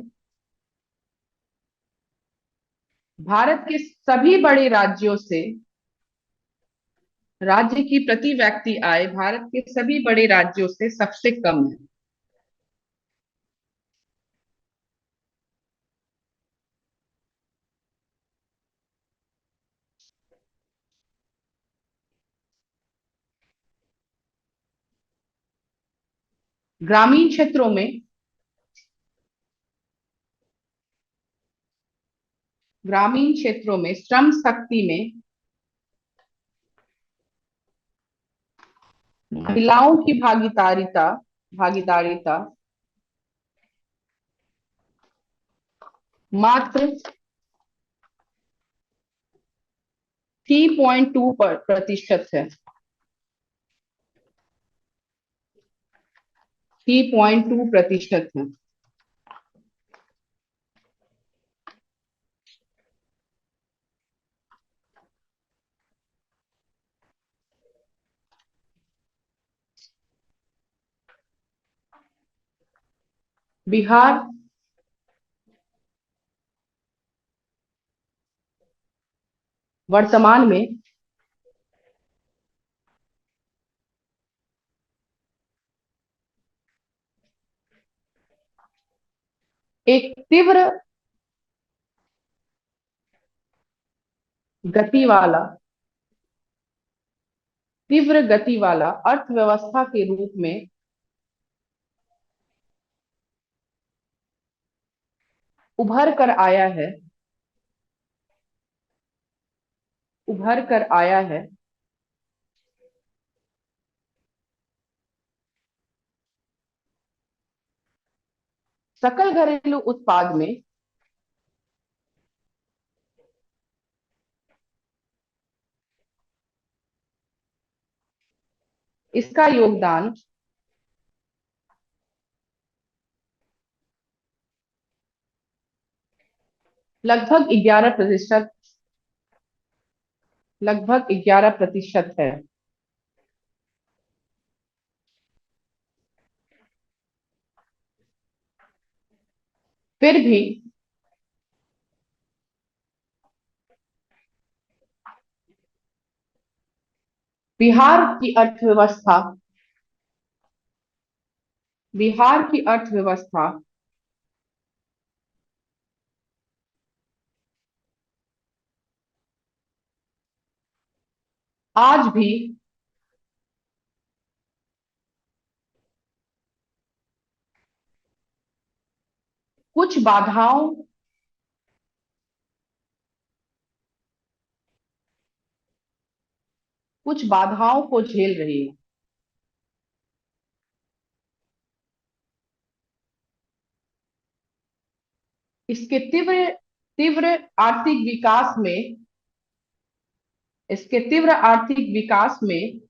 भारत के सभी बड़े राज्यों से राज्य की प्रति व्यक्ति आय भारत के सभी बड़े राज्यों से सबसे कम है। ग्रामीण क्षेत्रों में ग्रामीण क्षेत्रों में श्रम शक्ति में महिलाओं की भागीदारिता मात्र 3.2% है। 3.2% है। बिहार वर्तमान में एक गति वाला तीव्र गति वाला अर्थव्यवस्था के रूप में उभर कर आया है। उभर कर आया है। सकल घरेलू उत्पाद में इसका योगदान लगभग 11%, लगभग 11% है। फिर भी बिहार की अर्थव्यवस्था बिहार की अर्थव्यवस्था आज भी कुछ बाधाओं कुछ बाधाओं को झेल रही है। इसके तीव्र तीव्र आर्थिक विकास में इसके तीव्र आर्थिक विकास में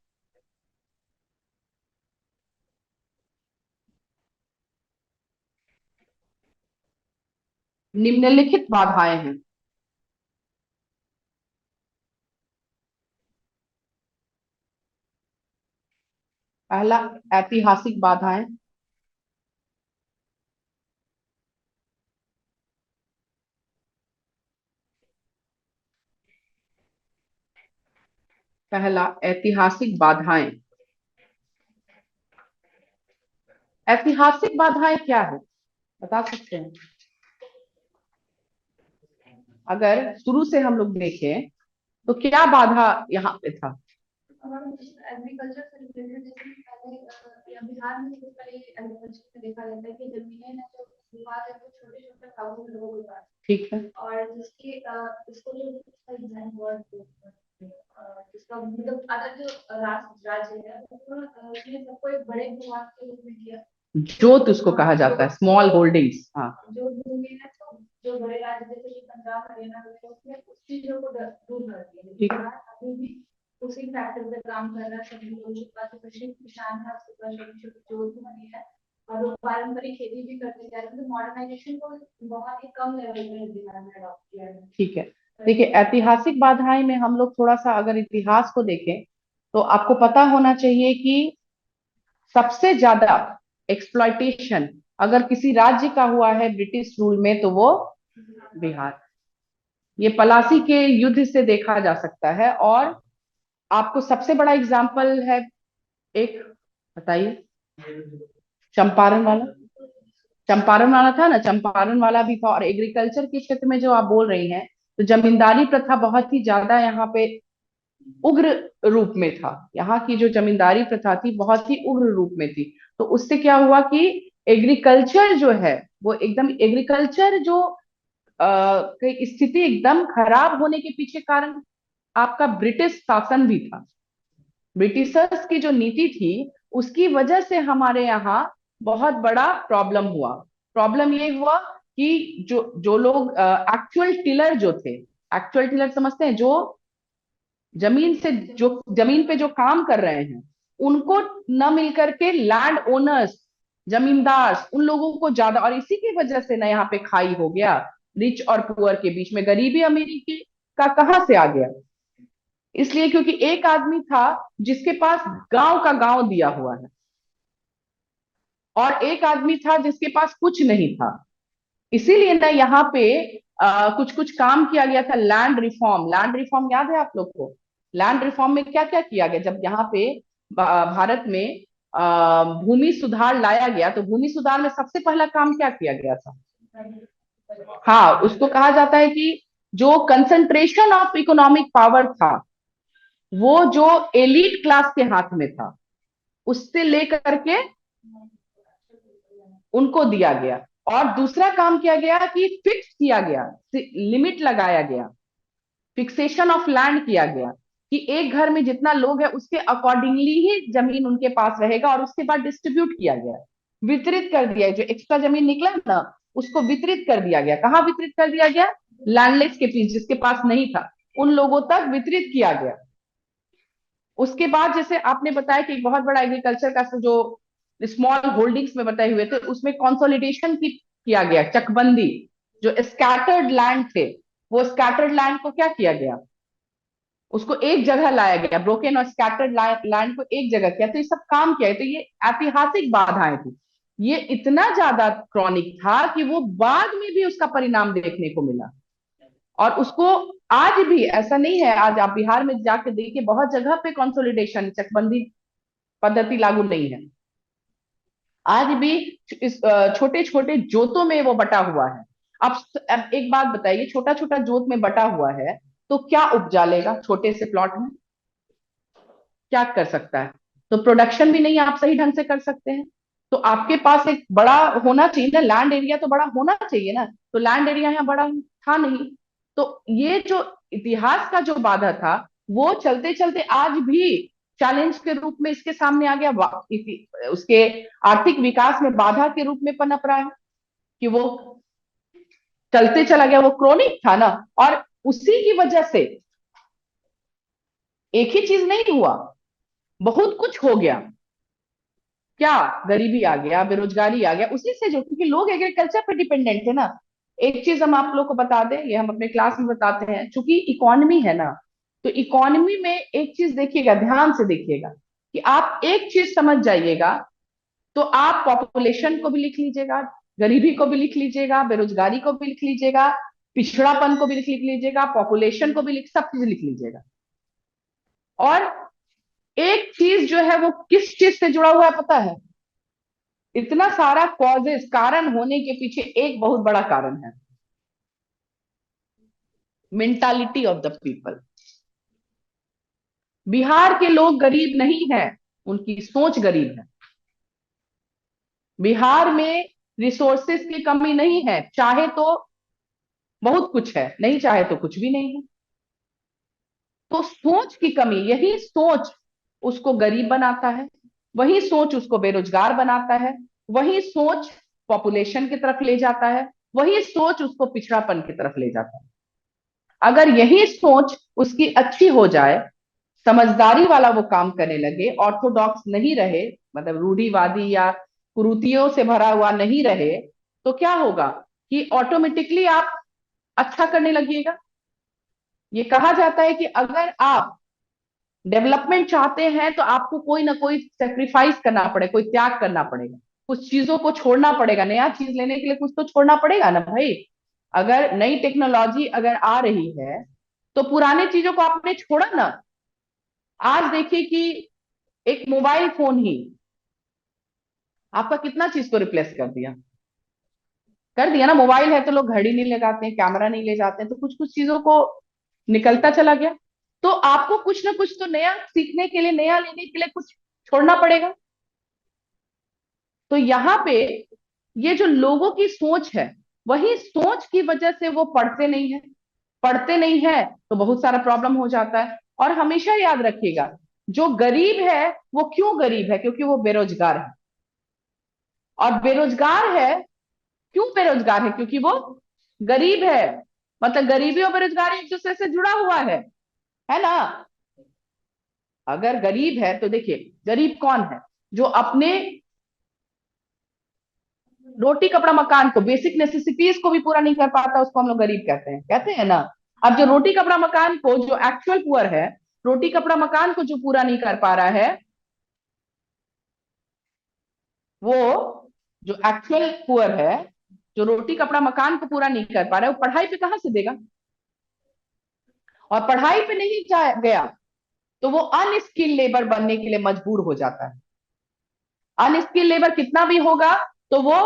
निम्नलिखित बाधाएं हैं। पहला, ऐतिहासिक बाधाएं। पहला, ऐतिहासिक बाधाएं। ऐतिहासिक बाधाएं क्या है, बता सकते हैं? अगर शुरू से हम लोग देखें तो क्या बाधा यहाँ पे था? एग्रीकल्चर से रिलेटेड, जैसे पहले या बिहार में सबसे पहले एग्रीकल्चर में देखा जाता है कि जमीनें ना जो विवाद है वो छोटे छोटे भागों में लोगों को, ठीक है। और जिसके इसको जो इसका एग्जाम वर्ड जिसका मतलब अदर जो राज्य है उसने सबको एक बड़े विवाद के रूप में किया। जोत उसको कहा जाता है, स्मॉल होल्डिंग्स। हाँ, जो भूमि है तो जो बड़े राज्य जैसे कि पंजाब हरियाणा में उसने उस चीजों को दूर कर दिया। ठीक। अभी भी उसी फैक्टर पे काम कर रहा है। सभी लोग जो कृषि किसान है उसके पास छोटी छोटी जोत बनी है और वो पारंपरिक खेती भी करते जा रहे हैं। तो मॉडर्नाइजेशन को बहुत ही कम लेवल पे बिहार में अडॉप्ट किया है। ठीक है। देखिए, ऐतिहासिक बाधाएं में हम लोग थोड़ा सा अगर इतिहास को देखें तो आपको पता होना चाहिए कि सबसे ज्यादा एक्सप्लॉइटेशन अगर किसी राज्य का हुआ है ब्रिटिश रूल में तो वो बिहार। ये पलासी के युद्ध से देखा जा सकता है। और आपको सबसे बड़ा एग्जाम्पल है, एक बताइए, चंपारण वाला। चंपारण वाला था ना, चंपारण वाला भी था। और एग्रीकल्चर के क्षेत्र में जो आप बोल रही हैं, तो जमींदारी प्रथा बहुत ही ज्यादा यहाँ पे उग्र रूप में था। यहाँ की जो जमींदारी प्रथा थी बहुत ही उग्र रूप में थी। तो उससे क्या हुआ कि एग्रीकल्चर जो है वो एकदम, एग्रीकल्चर जो की स्थिति एकदम खराब होने के पीछे कारण आपका ब्रिटिश शासन भी था। ब्रिटिशर्स की जो नीति थी उसकी वजह से हमारे यहाँ बहुत बड़ा प्रॉब्लम हुआ। प्रॉब्लम ये हुआ कि जो जो लोग एक्चुअल टिलर जो थे, एक्चुअल टिलर समझते हैं, जो जमीन से, जो जमीन पे जो काम कर रहे हैं, उनको न मिलकर के लैंड ओनर्स, जमींदार, उन लोगों को ज्यादा। और इसी की वजह से ना यहाँ पे खाई हो गया, रिच और पुअर के बीच में, गरीबी अमीरी की का कहां से आ गया? इसलिए क्योंकि एक आदमी था जिसके पास गांव का गांव दिया हुआ है, और एक आदमी था जिसके पास कुछ नहीं था। इसीलिए ना यहाँ पे कुछ कुछ काम किया गया था। लैंड रिफॉर्म, लैंड रिफॉर्म याद है आप लोग को? लैंड रिफॉर्म में क्या क्या किया गया जब यहाँ पे भारत में भूमि सुधार लाया गया? तो भूमि सुधार में सबसे पहला काम क्या किया गया था? हाँ, उसको कहा जाता है कि जो कंसंट्रेशन ऑफ इकोनॉमिक पावर था वो जो एलीट क्लास के हाथ में था, उससे लेकर के उनको दिया गया। और दूसरा काम किया गया कि फिक्स किया गया, लिमिट लगाया गया, फिक्सेशन ऑफ लैंड किया गया कि एक घर में जितना लोग है उसके अकॉर्डिंगली ही जमीन उनके पास रहेगा। और उसके बाद डिस्ट्रीब्यूट किया गया, वितरित कर दिया। जो एक्स्ट्रा जमीन निकला ना उसको वितरित कर दिया गया। कहाँ वितरित कर दिया गया? लैंडलेस के बीच, जिसके पास नहीं था उन लोगों तक वितरित किया गया। उसके बाद जैसे आपने बताया कि एक बहुत बड़ा एग्रीकल्चर का जो स्मॉल होल्डिंग्स में बताए हुए थे उसमें कंसोलिडेशन की किया गया, चकबंदी। जो स्कैटर्ड लैंड थे, वो स्कैटर्ड लैंड को क्या किया गया? उसको एक जगह लाया गया, ब्रोकन और स्कैटर्ड लैंड को एक जगह किया। तो ये सब काम किया है। तो ये ऐतिहासिक बाधाएं थी। ये इतना ज्यादा क्रॉनिक था कि वो बाद में भी उसका परिणाम देखने को मिला। और उसको आज भी ऐसा नहीं है, आज आप बिहार में जाके देखिए बहुत जगह पे कंसोलिडेशन, चकबंदी पद्धति लागू नहीं है। आज भी इस छोटे छोटे जोतों में वो बटा हुआ है। अब एक बात बताइए, छोटा छोटा जोत में बटा हुआ है तो क्या उपजा लेगा छोटे से प्लॉट में? क्या कर सकता है? तो प्रोडक्शन भी नहीं आप सही ढंग से कर सकते हैं। तो आपके पास एक बड़ा होना चाहिए ना, लैंड एरिया तो बड़ा होना चाहिए ना। तो लैंड एरिया यहाँ बड़ा था नहीं। तो ये जो इतिहास का जो बाधा था वो चलते चलते आज भी चैलेंज के रूप में इसके सामने आ गया। उसके आर्थिक विकास में बाधा के रूप में पनप रहा है कि वो चलते चला गया। वो क्रोनिक था ना। और उसी की वजह से एक ही चीज नहीं हुआ, बहुत कुछ हो गया। क्या? गरीबी आ गया, बेरोजगारी आ गया, उसी से जो, क्योंकि लोग एग्रीकल्चर पर डिपेंडेंट थे ना। एक चीज हम आप लोग को बता दें, ये हम अपने क्लास में बताते हैं, चूंकि इकोनॉमी है ना, तो इकोनॉमी में एक चीज देखिएगा, ध्यान से देखिएगा कि आप एक चीज समझ जाइएगा, तो आप पॉपुलेशन को भी लिख लीजिएगा, गरीबी को भी लिख लीजिएगा, बेरोजगारी को भी लिख लीजिएगा, पिछड़ापन को भी लिख लीजिएगा, पॉपुलेशन को भी सब चीज लिख लीजिएगा। और एक चीज जो है वो किस चीज से जुड़ा हुआ है पता है? इतना सारा कॉजेस, कारण होने के पीछे एक बहुत बड़ा कारण है, mentality of the people. Bihar के लोग गरीब नहीं है, उनकी सोच गरीब है। बिहार में रिसोर्सेस की कमी नहीं है, चाहे तो बहुत कुछ है, नहीं चाहे तो कुछ भी नहीं है। तो सोच की कमी, यही सोच उसको गरीब बनाता है, वही सोच उसको बेरोजगार बनाता है, वही सोच पॉपुलेशन की तरफ ले जाता है, वही सोच उसको पिछड़ापन की तरफ ले जाता है। अगर यही सोच उसकी अच्छी हो जाए, समझदारी वाला वो काम करने लगे, ऑर्थोडॉक्स नहीं रहे, मतलब रूढ़िवादी या कुरीतियों से भरा हुआ नहीं रहे, तो क्या होगा कि ऑटोमेटिकली आप अच्छा करने लगिएगा। ये कहा जाता है कि अगर आप डेवलपमेंट चाहते हैं तो आपको कोई ना कोई सेक्रीफाइस करना पड़ेगा, कोई त्याग करना पड़ेगा, कुछ चीजों को छोड़ना पड़ेगा, नया चीज लेने के लिए कुछ तो छोड़ना पड़ेगा ना भाई। अगर नई टेक्नोलॉजी अगर आ रही है तो पुराने चीजों को आपने छोड़ा ना। आज देखिए कि एक मोबाइल फोन ही आपका कितना चीज को रिप्लेस कर दिया ना। मोबाइल है तो लोग घड़ी नहीं लगाते हैं, कैमरा नहीं ले जाते हैं, तो कुछ कुछ चीजों को निकलता चला गया। तो आपको कुछ ना कुछ तो नया सीखने के लिए, नया लेने के लिए कुछ छोड़ना पड़ेगा। तो यहाँ पे ये जो लोगों की सोच है, वही सोच की वजह से वो पढ़ते नहीं है। पढ़ते नहीं है तो बहुत सारा प्रॉब्लम हो जाता है। और हमेशा याद रखिएगा, जो गरीब है वो क्यों गरीब है? क्योंकि वो बेरोजगार है। और बेरोजगार है, क्यों बेरोजगार है? क्योंकि वो गरीब है। मतलब गरीबी और बेरोजगारी एक दूसरे से जुड़ा हुआ है ना। अगर गरीब है तो देखिए, गरीब कौन है? जो अपने रोटी कपड़ा मकान को, बेसिक नेसेसिटीज को भी पूरा नहीं कर पाता, उसको हम लोग गरीब कहते हैं ना। अब जो रोटी कपड़ा मकान को, जो एक्चुअल पुअर है, रोटी कपड़ा मकान को जो पूरा नहीं कर पा रहा है, वो जो एक्चुअल पुअर है, जो रोटी कपड़ा मकान को पूरा नहीं कर पा रहा है, वो पढ़ाई पे कहां से देगा? और पढ़ाई पे नहीं गया तो वो अनस्किल लेबर बनने के लिए मजबूर हो जाता है। अनस्किल लेबर कितना भी होगा तो वो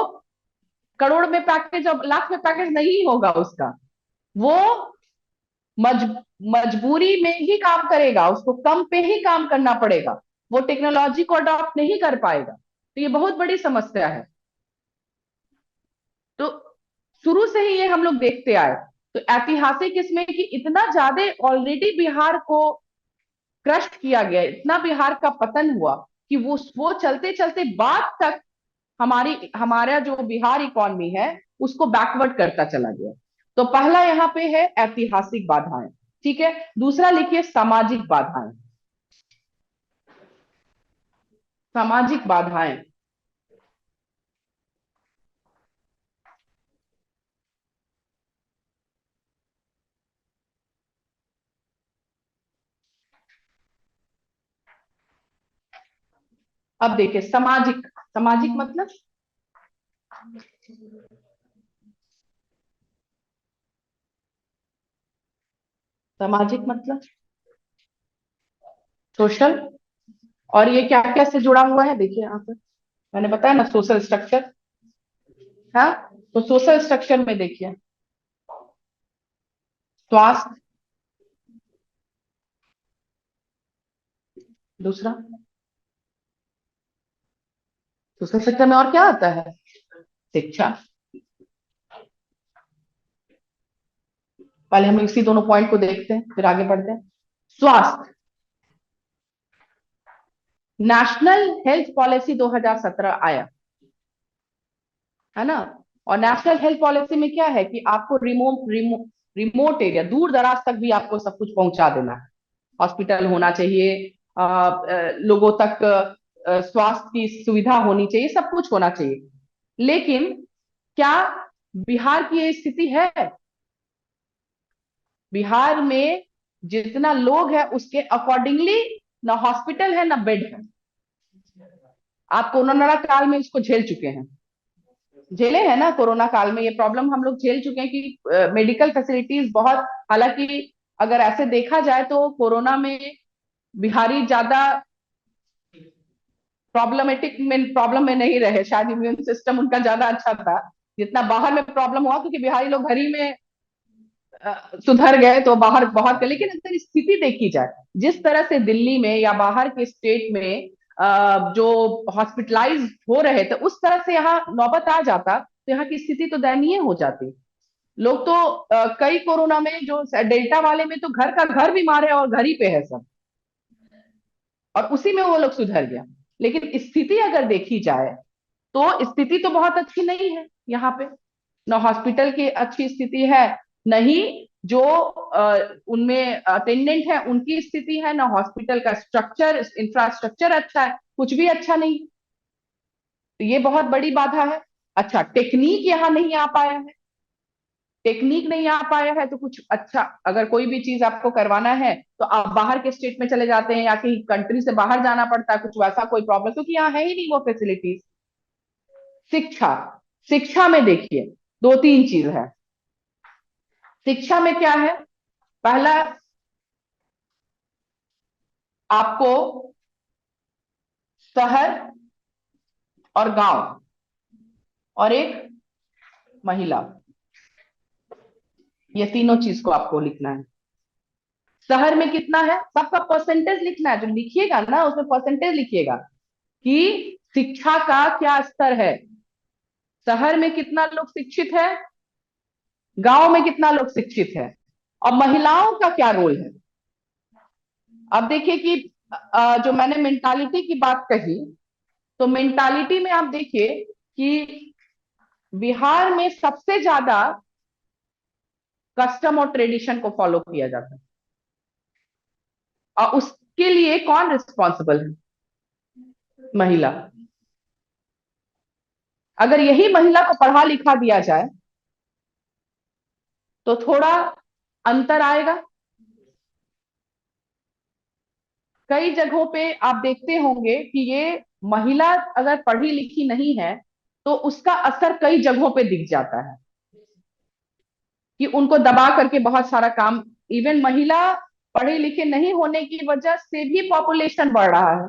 करोड़ में पैकेज और लाख में पैकेज नहीं होगा उसका। वो मज, मजबूरी में ही काम करेगा, उसको कम पे ही काम करना पड़ेगा, वो टेक्नोलॉजी को अडॉप्ट नहीं कर पाएगा। तो ये बहुत बड़ी समस्या है। तो शुरू से ही ये हम लोग देखते आए। तो ऐतिहासिक इसमें कि इतना ज्यादा ऑलरेडी बिहार को क्रश किया गया, इतना बिहार का पतन हुआ कि वो चलते चलते बाद तक हमारा जो बिहार इकॉनमी है उसको बैकवर्ड करता चला गया। तो पहला यहाँ पे है ऐतिहासिक बाधाएं, ठीक है। दूसरा लिखिए सामाजिक बाधाएं। सामाजिक बाधाएं, अब देखिए सामाजिक, सामाजिक मतलब सामाजिक मतलब सोशल। और ये क्या क्या से जुड़ा हुआ है देखिए यहाँ पर, मैंने बताया ना सोशल स्ट्रक्चर। हाँ, तो सोशल स्ट्रक्चर में देखिए स्वास्थ्य, दूसरा सोशल सेक्टर में और क्या आता है? शिक्षा। पहले हम इसी दोनों पॉइंट को देखते हैं फिर आगे बढ़ते हैं। स्वास्थ्य, नेशनल हेल्थ पॉलिसी 2017 आया है ना। और नेशनल हेल्थ पॉलिसी में क्या है कि आपको रिमोट एरिया, दूर दराज तक भी आपको सब कुछ पहुंचा देना है। हॉस्पिटल होना चाहिए, लोगों तक स्वास्थ्य की सुविधा होनी चाहिए, सब कुछ होना चाहिए। लेकिन क्या बिहार की ये स्थिति है। बिहार में जितना लोग है उसके अकॉर्डिंगली ना हॉस्पिटल है ना बेड है। आप कोरोना काल में इसको झेल चुके हैं, झेले हैं ना, कोरोना काल में ये प्रॉब्लम हम लोग झेल चुके हैं कि मेडिकल फैसिलिटीज बहुत, हालांकि अगर ऐसे देखा जाए तो कोरोना में बिहारी ज्यादा प्रॉब्लम में नहीं रहे, शायद इम्यून सिस्टम उनका ज्यादा अच्छा था जितना बाहर में प्रॉब्लम हुआ, क्योंकि बिहारी लोग घर ही में सुधर गए तो बाहर बहुत गए। लेकिन अगर स्थिति देखी जाए, जिस तरह से दिल्ली में या बाहर के स्टेट में जो हॉस्पिटलाइज हो रहे थे, उस तरह से यहाँ नौबत आ जाता तो यहाँ की स्थिति तो दयनीय हो जाती। लोग तो कई कोरोना में जो डेल्टा वाले में तो घर का घर बीमार है और घर ही पे है सब, और उसी में वो लोग सुधर गया। लेकिन स्थिति अगर देखी जाए तो स्थिति तो बहुत अच्छी नहीं है यहाँ पे, न हॉस्पिटल की अच्छी स्थिति है, नहीं जो उनमें अटेंडेंट है उनकी स्थिति है, ना हॉस्पिटल का स्ट्रक्चर इंफ्रास्ट्रक्चर अच्छा है, कुछ भी अच्छा नहीं। तो ये बहुत बड़ी बाधा है। अच्छा, टेक्निक यहाँ नहीं आ पाया है, टेक्निक नहीं आ पाया है तो कुछ अच्छा, अगर कोई भी चीज आपको करवाना है तो आप बाहर के स्टेट में चले जाते हैं या कहीं कंट्री से बाहर जाना पड़ता है, कुछ वैसा कोई प्रॉब्लम, क्योंकि यहाँ है ही नहीं वो फैसिलिटीज। शिक्षा, शिक्षा में देखिए दो तीन चीज है। शिक्षा में क्या है, पहला आपको शहर और गांव और एक महिला, ये तीनों चीज को आपको लिखना है। शहर में कितना है सबका परसेंटेज लिखना है, जो लिखिएगा ना उसमें परसेंटेज लिखिएगा कि शिक्षा का क्या स्तर है, शहर में कितना लोग शिक्षित है, गांव में कितना लोग शिक्षित है, और महिलाओं का क्या रोल है। अब देखिए कि जो मैंने मेंटालिटी की बात कही, तो मेंटालिटी में आप देखिए कि बिहार में सबसे ज्यादा कस्टम और ट्रेडिशन को फॉलो किया जाता है, और उसके लिए कौन रिस्पॉन्सिबल है, महिला। अगर यही महिला को पढ़ा लिखा दिया जाए तो थोड़ा अंतर आएगा। कई जगहों पे आप देखते होंगे कि ये महिला अगर पढ़ी लिखी नहीं है तो उसका असर कई जगहों पे दिख जाता है कि उनको दबा करके बहुत सारा काम, इवन महिला पढ़े लिखे नहीं होने की वजह से भी पॉपुलेशन बढ़ रहा है,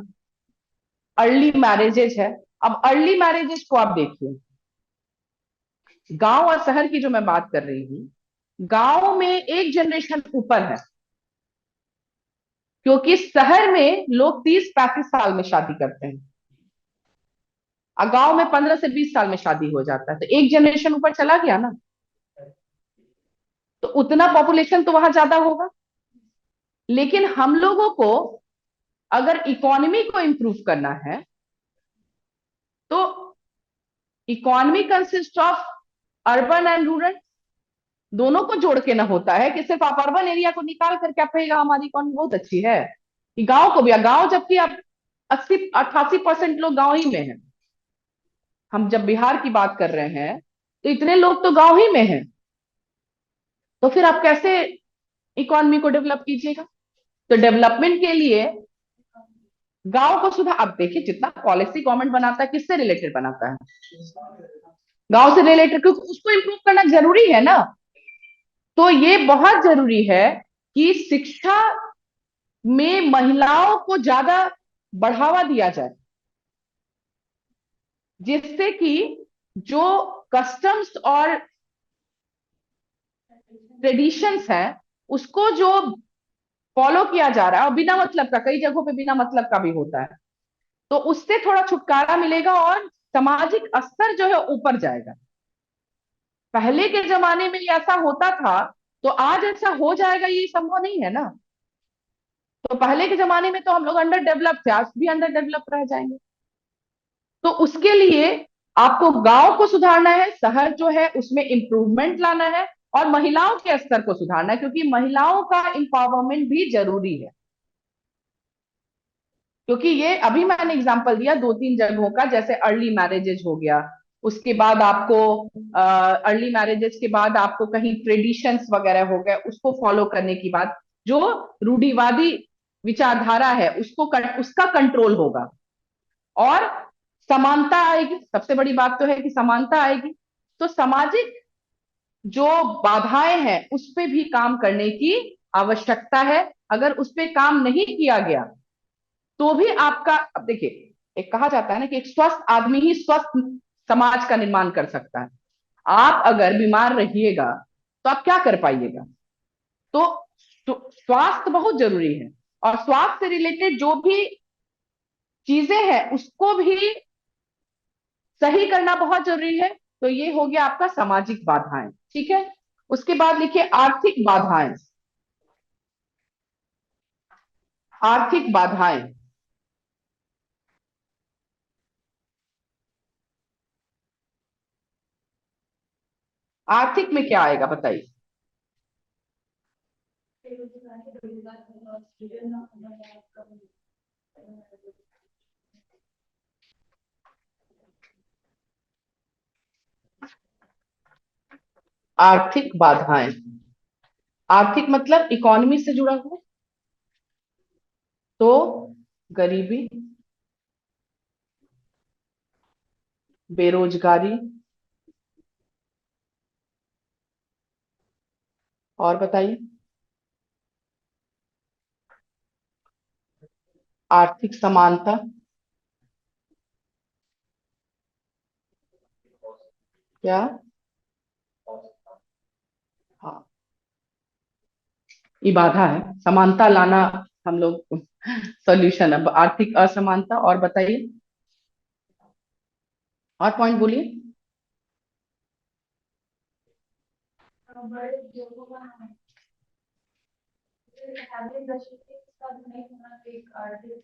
अर्ली मैरिजेज है। अब अर्ली मैरिजेज को आप देखिए, गांव और शहर की जो मैं बात कर रही हूँ, गांव में एक जनरेशन ऊपर है, क्योंकि शहर में लोग 30-35 साल में शादी करते हैं और गांव में 15 से 20 साल में शादी हो जाता है, तो एक जनरेशन ऊपर चला गया ना, तो उतना पॉपुलेशन तो वहां ज्यादा होगा। लेकिन हम लोगों को अगर इकोनॉमी को इंप्रूव करना है तो economy consist of urban and rural, दोनों को जोड़ के ना होता है कि सिर्फ आप अर्बन एरिया को निकाल करके आप कहेगा हमारी इकोनॉमी बहुत अच्छी है, कि गांव को भी, गांव जबकि आप 80-88% लोग गांव ही में हैं, हम जब बिहार की बात कर रहे हैं तो इतने लोग तो गांव ही में हैं, तो फिर आप कैसे इकोनॉमी को डेवलप कीजिएगा। तो डेवलपमेंट के लिए गांव को सुधार, अब देखिए जितना पॉलिसी गवर्नमेंट बनाता है किससे रिलेटेड बनाता है, गांव से रिलेटेड, क्योंकि उसको इंप्रूव करना जरूरी है ना। तो ये बहुत जरूरी है कि शिक्षा में महिलाओं को ज्यादा बढ़ावा दिया जाए, जिससे कि जो कस्टम्स और ट्रेडिशंस हैं उसको जो फॉलो किया जा रहा है, और बिना मतलब का, कई जगहों पे बिना मतलब का भी होता है, तो उससे थोड़ा छुटकारा मिलेगा और सामाजिक स्तर जो है ऊपर जाएगा। पहले के जमाने में ऐसा होता था तो आज ऐसा हो जाएगा ये संभव नहीं है ना। तो पहले के जमाने में तो हम लोग अंडर डेवलप थे, आज भी अंडर डेवलप रह जाएंगे। तो उसके लिए आपको गांव को सुधारना है, शहर जो है उसमें इंप्रूवमेंट लाना है, और महिलाओं के स्तर को सुधारना है, क्योंकि महिलाओं का इंपावरमेंट भी जरूरी है। क्योंकि ये अभी मैंने एग्जांपल दिया दो तीन जगहों का, जैसे अर्ली मैरिजेज हो गया, उसके बाद आपको अर्ली मैरिजेस के बाद आपको कहीं ट्रेडिशंस वगैरह हो गए, उसको फॉलो करने की बात, जो रूढ़िवादी विचारधारा है उसका कंट्रोल होगा। और समानता आएगी, सबसे बड़ी बात तो है कि समानता आएगी। तो सामाजिक जो बाधाएं हैं उस पे भी काम करने की आवश्यकता है। अगर उस पे काम नहीं किया गया तो भी आपका, अब देखिए, एक कहा जाता है ना कि एक स्वस्थ आदमी ही स्वस्थ समाज का निर्माण कर सकता है। आप अगर बीमार रहिएगा तो आप क्या कर पाइएगा? तो स्वास्थ्य बहुत जरूरी है, और स्वास्थ्य से रिलेटेड जो भी चीजें हैं उसको भी सही करना बहुत जरूरी है। तो ये हो गया आपका सामाजिक बाधाएं, ठीक है। उसके बाद लिखिए आर्थिक बाधाएं। आर्थिक बाधाएं, आर्थिक में क्या आएगा बताइए? आर्थिक बाधाएं, आर्थिक मतलब इकोनॉमी से जुड़ा हुआ, तो गरीबी, बेरोजगारी, और बताइए? आर्थिक समानता, क्या? हाँ, ये बाधा है, समानता लाना हम लोग सॉल्यूशन। अब आर्थिक असमानता, और बताइए, और पॉइंट बोलिए। बड़े उद्योगों का एवरेज दशक का नहीं होना एक आर्टिस्ट।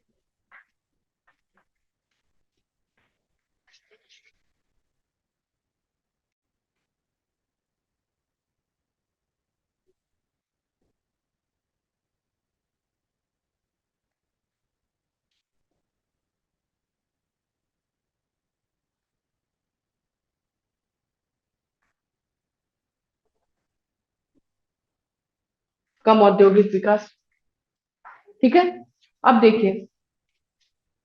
कम औद्योगिक विकास, ठीक है। अब देखिए,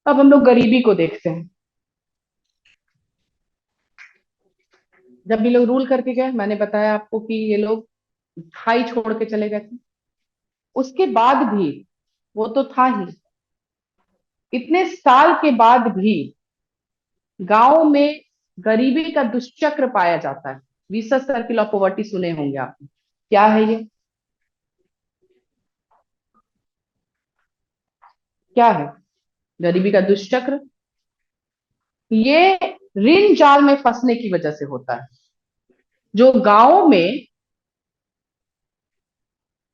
अब हम लोग गरीबी को देखते हैं। जब भी लोग रूल करके गए, मैंने बताया आपको कि ये लोग खाई छोड़ के चले गए थे, उसके बाद भी वो तो था ही, इतने साल के बाद भी गांव में गरीबी का दुष्चक्र पाया जाता है। विशस सर्किल ऑफ पॉवर्टी सुने होंगे आपने, क्या है ये? क्या है गरीबी का दुष्चक्र? ये ऋण जाल में फंसने की वजह से होता है। जो गांव में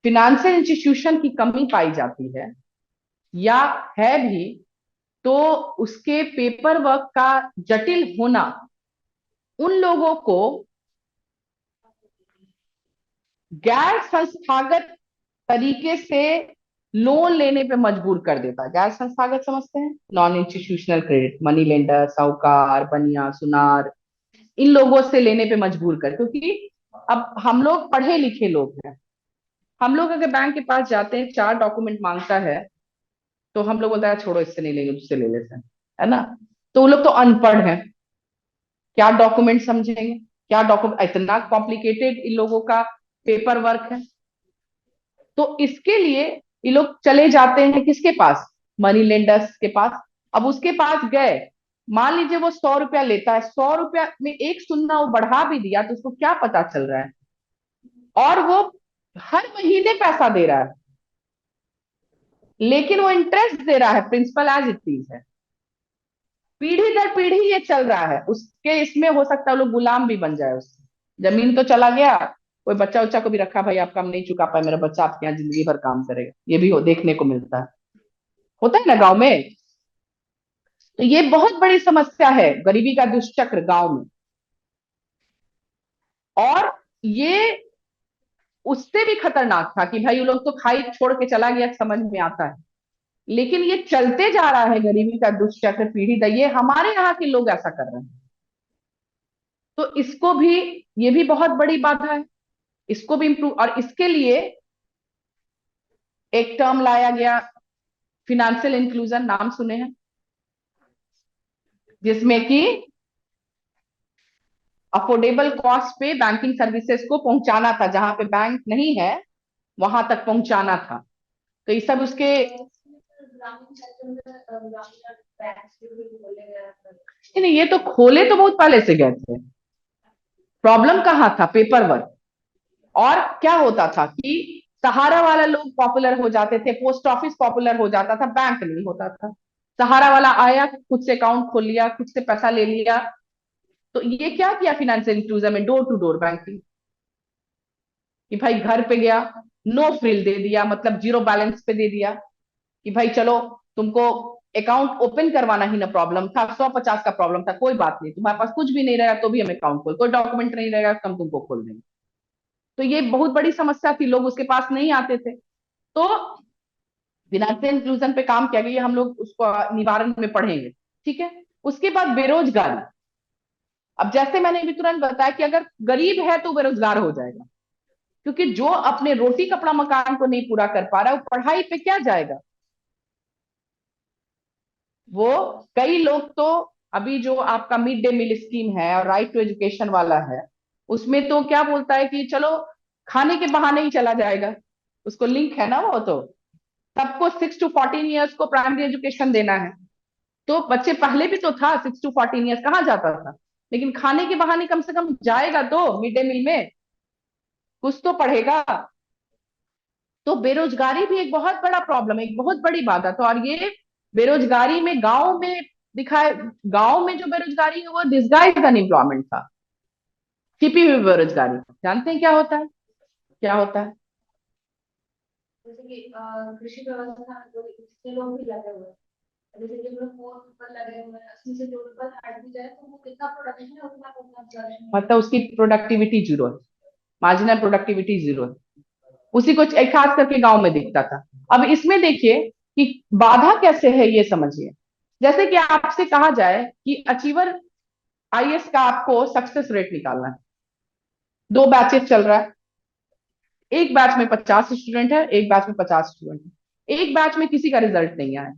फिनेंशियल इंस्टीट्यूशन की कमी पाई जाती है, या है भी, तो उसके पेपर वर्क का जटिल होना उन लोगों को गैर संस्थागत तरीके से लोन लेने पे मजबूर कर देता है। गैर संस्थागत समझते हैं? Non institutional credit, money lender, साहूकार, बनिया, सुनार, इन लोगों से लेने पे मजबूर कर, क्योंकि अब हम लोग पढ़े लिखे लोग हैं। हम लोग अगर बैंक के पास जाते हैं, 4 डॉक्यूमेंट मांगता है, तो हम लोग बोलते हैं छोड़ो, इससे नहीं लेंगे, उससे ले लेते हैं, है ना। तो वो लोग तो अनपढ़ हैं, क्या डॉक्यूमेंट समझेंगे? क्या डॉक्यूमेंट, इतना कॉम्प्लिकेटेड इन लोगों का पेपर वर्क है। तो इसके लिए ये लोग चले जाते हैं किसके पास? मनी लेंडर्स के पास। अब उसके पास गए, मान लीजिए वो 100 रुपया लेता है, 100 रुपया में एक सुन्ना वो बढ़ा भी दिया तो उसको क्या पता चल रहा है? और वो हर महीने पैसा दे रहा है, लेकिन वो इंटरेस्ट दे रहा है, प्रिंसिपल एज इट इज है। पीढ़ी दर पीढ़ी ये चल रहा है। उसके इसमें हो सकता है लोग गुलाम भी बन जाए उससे। जमीन तो चला गया, कोई बच्चा उच्चा को भी रखा, भाई आप काम नहीं चुका पाए, मेरा बच्चा आपके यहाँ जिंदगी भर काम करेगा, ये भी देखने को मिलता है, होता है ना गांव में। तो ये बहुत बड़ी समस्या है, गरीबी का दुष्चक्र गांव में। और ये उससे भी खतरनाक था कि भाई वो लोग तो खाई छोड़ के चला गया, समझ में आता है, लेकिन ये चलते जा रहा है गरीबी का दुष्चक्र पीढ़ी दर। ये हमारे यहाँ के लोग ऐसा कर रहे हैं। तो इसको भी, ये भी बहुत बड़ी बाधा है, इसको भी इम्प्रूव। और इसके लिए एक टर्म लाया गया, फिनेंशियल इंक्लूजन, नाम सुने हैं, जिसमें कि अफोर्डेबल कॉस्ट पे बैंकिंग सर्विसेज को पहुंचाना था, जहां पे बैंक नहीं है वहां तक पहुंचाना था। तो ये सब उसके, ग्रामीण क्षेत्र में ग्रामीण बैंक भी बोले गए हैं। नहीं, ये तो खोले तो बहुत पहले से गए थे। प्रॉब्लम कहाँ था? Paper work. और क्या होता था कि सहारा वाला लोग पॉपुलर हो जाते थे, पोस्ट ऑफिस पॉपुलर हो जाता था, बैंक नहीं होता था। सहारा वाला आया, खुद से अकाउंट खोल लिया, खुद से पैसा ले लिया। तो ये क्या किया फिनेंशियल इंक्लूजन में? डोर टू डोर बैंकिंग, कि भाई घर पे गया, नो फ्रिल दे दिया, मतलब जीरो बैलेंस पे दे दिया, कि भाई चलो, तुमको अकाउंट ओपन करवाना ही ना प्रॉब्लम था, 150 का प्रॉब्लम था, कोई बात नहीं, तुम्हारे पास कुछ भी नहीं रहेगा तो भी हम अकाउंट खोल, कोई डॉक्यूमेंट नहीं रहेगा तो हम तुमको खोल देंगे। तो ये बहुत बड़ी समस्या थी, लोग उसके पास नहीं आते थे। तो फिनेंशियल इंक्लूजन पे काम किया गया, ये हम लोग उसको निवारण में पढ़ेंगे, ठीक है। उसके बाद बेरोजगारी। अब जैसे मैंने अभी तुरंत बताया कि अगर गरीब है तो बेरोजगार हो जाएगा, क्योंकि जो अपने रोटी कपड़ा मकान को नहीं पूरा कर पा रहा है वो पढ़ाई पे क्या जाएगा? वो कई लोग तो, अभी जो आपका मिड डे मील स्कीम है और राइट टू एजुकेशन वाला है, उसमें तो क्या बोलता है कि चलो खाने के बहाने ही चला जाएगा, उसको लिंक है ना वो तो, सबको 6 to 14 ईयर्स को प्राइमरी एजुकेशन देना है। तो बच्चे पहले भी तो था, 6 to 14 ईयर्स कहाँ जाता था, लेकिन खाने के बहाने कम से कम जाएगा तो मिड डे मील में, कुछ तो पढ़ेगा। तो बेरोजगारी भी एक बहुत बड़ा प्रॉब्लम है, एक बहुत बड़ी बात है। और ये बेरोजगारी में गांव में दिखाए, गांव में जो बेरोजगारी है वो डिस्गाइज्ड अनएम्प्लॉयमेंट था, छिपी हुई बेरोजगारी। जानते हैं क्या होता है? क्या होता है? जैसे कि कृषि व्यवस्था में जो इसके लोग भी लगे हुए हैं, जैसे जो लोग फोन पर लगे हुए हैं, उसमें से जो ऊपर हट भी जाए तो वो कितना प्रोडक्शन है उतना प्रोडक्शन मतलब उसकी प्रोडक्टिविटी जीरो है, मार्जिनल प्रोडक्टिविटी जीरो है। उसी को एक खास करके गांव में दिखता था। अब इसमें देखिए कि बाधा कैसे है, ये समझिए। जैसे कि आपसे कहा जाए कि अचीवर आईएएस का आपको सक्सेस रेट निकालना है, 2 बैचेस चल रहा है, एक बैच में 50 स्टूडेंट है, एक बैच में 50 स्टूडेंट है, एक बैच में किसी का रिजल्ट नहीं आया,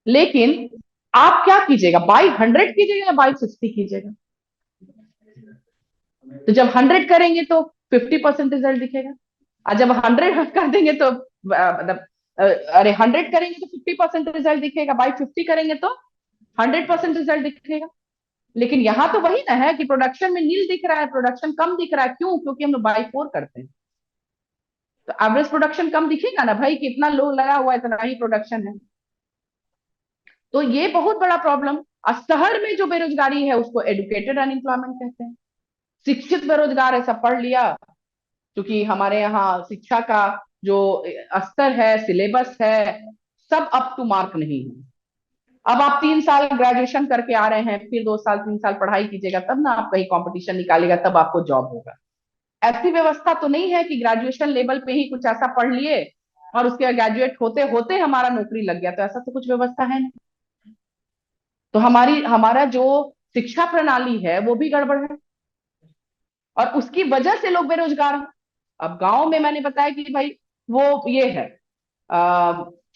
लेकिन आप क्या कीजिएगा? बाई 100 कीजिएगा या बाई 60 कीजिएगा? तो जब 100 करेंगे तो 50% रिजल्ट दिखेगा, और जब 100 कर देंगे तो मतलब अरे 100 करेंगे तो 50% रिजल्ट दिखेगा, बाई 50 करेंगे तो 100% रिजल्ट दिखेगा। लेकिन यहां तो वही ना है कि प्रोडक्शन में नील दिख रहा है, प्रोडक्शन कम दिख रहा है, क्यों? क्योंकि हम लोग बाई 4 करते हैं। तो एवरेज प्रोडक्शन कम दिखेगा ना भाई, कि इतना लोग लगा हुआ है, इतना ही प्रोडक्शन है। तो ये बहुत बड़ा प्रॉब्लम। और शहर में जो बेरोजगारी है उसको एडुकेटेड अनएम्प्लॉयमेंट कहते हैं, शिक्षित बेरोजगार है, सब पढ़ लिया। क्योंकि हमारे यहाँ शिक्षा का जो स्तर है, सिलेबस है, सब अप टू मार्क नहीं है। अब आप 3 साल ग्रेजुएशन करके आ रहे हैं, फिर 2 साल 3 साल पढ़ाई कीजिएगा, तब ना आप कहीं कंपटीशन निकालेगा, तब आपको जॉब होगा। ऐसी व्यवस्था तो नहीं है कि ग्रेजुएशन लेवल पे ही कुछ ऐसा पढ़ लिए और उसके बाद ग्रेजुएट होते होते हमारा नौकरी लग गया, तो ऐसा तो कुछ व्यवस्था है नहीं। तो हमारा जो शिक्षा प्रणाली है वो भी गड़बड़ है, और उसकी वजह से लोग बेरोजगार हैं। अब गांव में मैंने बताया कि भाई वो ये है,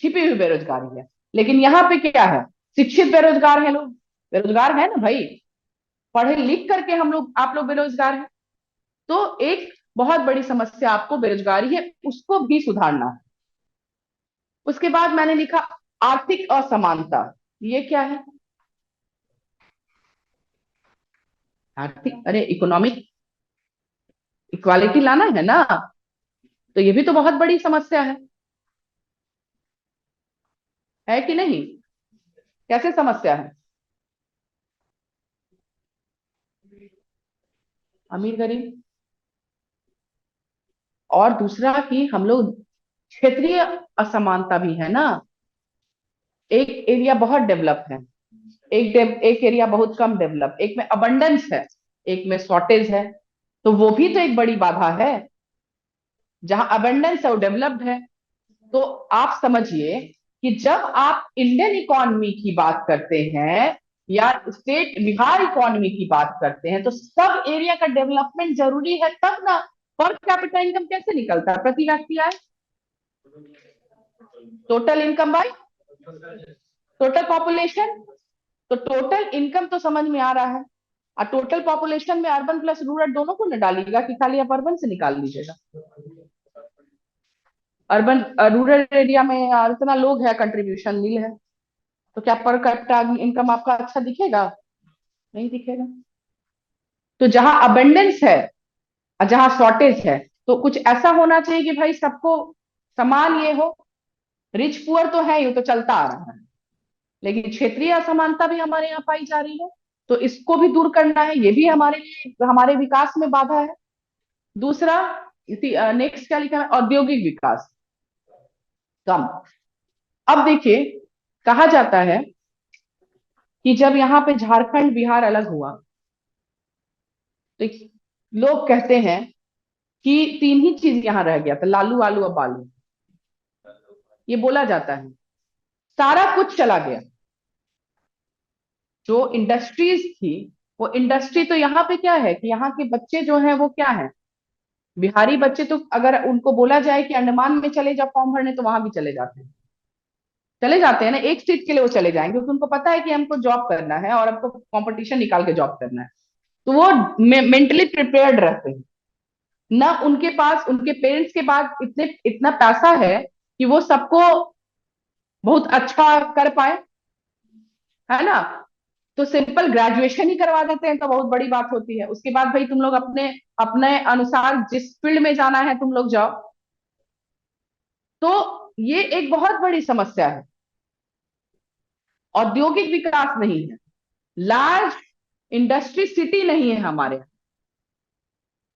छिपी हुई बेरोजगारी है, लेकिन यहाँ पे क्या है? शिक्षित बेरोजगार है लोग, बेरोजगार है ना भाई, पढ़े लिख करके हम लोग, आप लोग बेरोजगार हैं। तो एक बहुत बड़ी समस्या आपको बेरोजगारी है, उसको भी सुधारना है। उसके बाद मैंने लिखा आर्थिक असमानता। ये क्या है? आर्थिक, अरे इकोनॉमिक इक्वालिटी लाना है ना, तो ये भी तो बहुत बड़ी समस्या है कि नहीं? कैसे समस्या है? अमीर गरीब, और दूसरा कि हम लोग क्षेत्रीय असमानता भी है ना। एक एरिया बहुत डेवलप है, एक एरिया बहुत कम डेवलप, एक में अबंडेंस है, एक में शॉर्टेज है। तो वो भी तो एक बड़ी बाधा है। जहां अबंडेंस है वो डेवलप्ड है। तो आप समझिए कि जब आप इंडियन इकोनॉमी की बात करते हैं या स्टेट बिहार इकोनॉमी की बात करते हैं, तो सब एरिया का डेवलपमेंट जरूरी है, तब ना पर कैपिटा इनकम कैसे निकलता है, प्रति व्यक्ति आय, total income by total population. तो टोटल इनकम तो समझ में आ रहा है, और टोटल पॉपुलेशन में अर्बन प्लस रूरल दोनों को न डालिएगा कि खाली आप अर्बन से निकाल लीजिएगा। अर्बन रूरल एरिया में इतना लोग है, कंट्रीब्यूशन नील है, तो क्या पर कैपिटा इनकम आपका अच्छा दिखेगा? नहीं दिखेगा। तो जहां अबेंडेंस है और जहां शॉर्टेज है, तो कुछ ऐसा होना चाहिए कि भाई सबको समान ये हो। रिच पुअर तो है, ये तो चलता आ रहा है, लेकिन क्षेत्रीय असमानता भी हमारे यहाँ पाई जा रही है, तो इसको भी दूर करना है, ये भी हमारे लिए हमारे विकास में बाधा है। दूसरा, नेक्स्ट क्या लिखा है, औद्योगिक विकास कम। अब देखिए, कहा जाता है कि जब यहाँ पे झारखंड बिहार अलग हुआ, तो लोग कहते हैं कि तीन ही चीज यहाँ रह गया था, लालू आलू अब बालू, ये बोला जाता है। सारा कुछ चला गया, जो इंडस्ट्रीज थी, वो इंडस्ट्री तो यहाँ पे क्या है कि यहाँ के बच्चे जो हैं वो क्या है, बिहारी बच्चे तो अगर उनको बोला जाए कि अंडमान में चले जाओ फॉर्म भरने, तो वहां भी चले जाते हैं ना, एक सीट के लिए वो चले जाएंगे, क्योंकि उनको पता है कि हमको जॉब करना है और हमको कंपटीशन निकाल के जॉब करना है, तो वो मेंटली प्रिपेयर्ड रहते हैं ना। उनके पास उनके पेरेंट्स के पास इतना पैसा है कि वो सबको बहुत अच्छा कर पाए, है ना। तो सिंपल ग्रेजुएशन ही करवा देते हैं तो बहुत बड़ी बात होती है, उसके बाद भाई तुम लोग अपने अपने अनुसार जिस फील्ड में जाना है तुम लोग जाओ। तो ये एक बहुत बड़ी समस्या है। औद्योगिक विकास नहीं है, लार्ज इंडस्ट्री सिटी नहीं है हमारे यहाँ,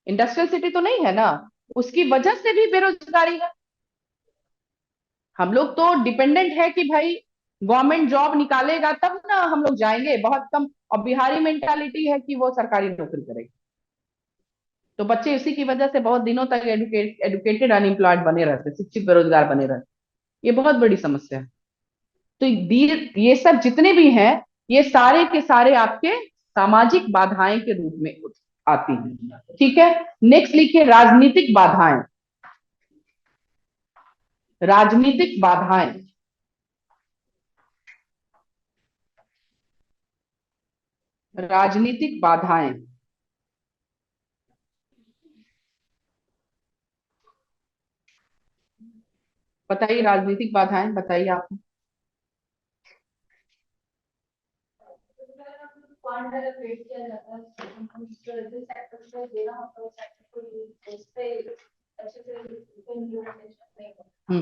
इंडस्ट्रियल सिटी तो नहीं है ना, उसकी वजह से भी बेरोजगारी है। हम लोग तो डिपेंडेंट है कि भाई गवर्नमेंट जॉब निकालेगा तब ना हम लोग जाएंगे, बहुत कम। और बिहारी मेंटालिटी है कि वो सरकारी नौकरी करेगी, तो बच्चे इसी की वजह से बहुत दिनों तक एडुकेटेड अनएम्प्लॉयड बने रहते, शिक्षित बेरोजगार बने रहते। ये बहुत बड़ी समस्या है। तो ये सब जितने भी हैं, ये सारे के सारे आपके सामाजिक बाधाएं के रूप में आती हैं। ठीक है, नेक्स्ट लिखिए राजनीतिक बाधाएं। राजनीतिक बाधाएं, राजनीतिक बाधाएं, बताइए राजनीतिक बाधाएं, बताइए आप। फंड अगर क्रिएट किया जाता है जिस सेक्टर को देना होता है उस सेक्टर को उस पे अच्छे से इम्प्लीमेंटेशन नहीं होता।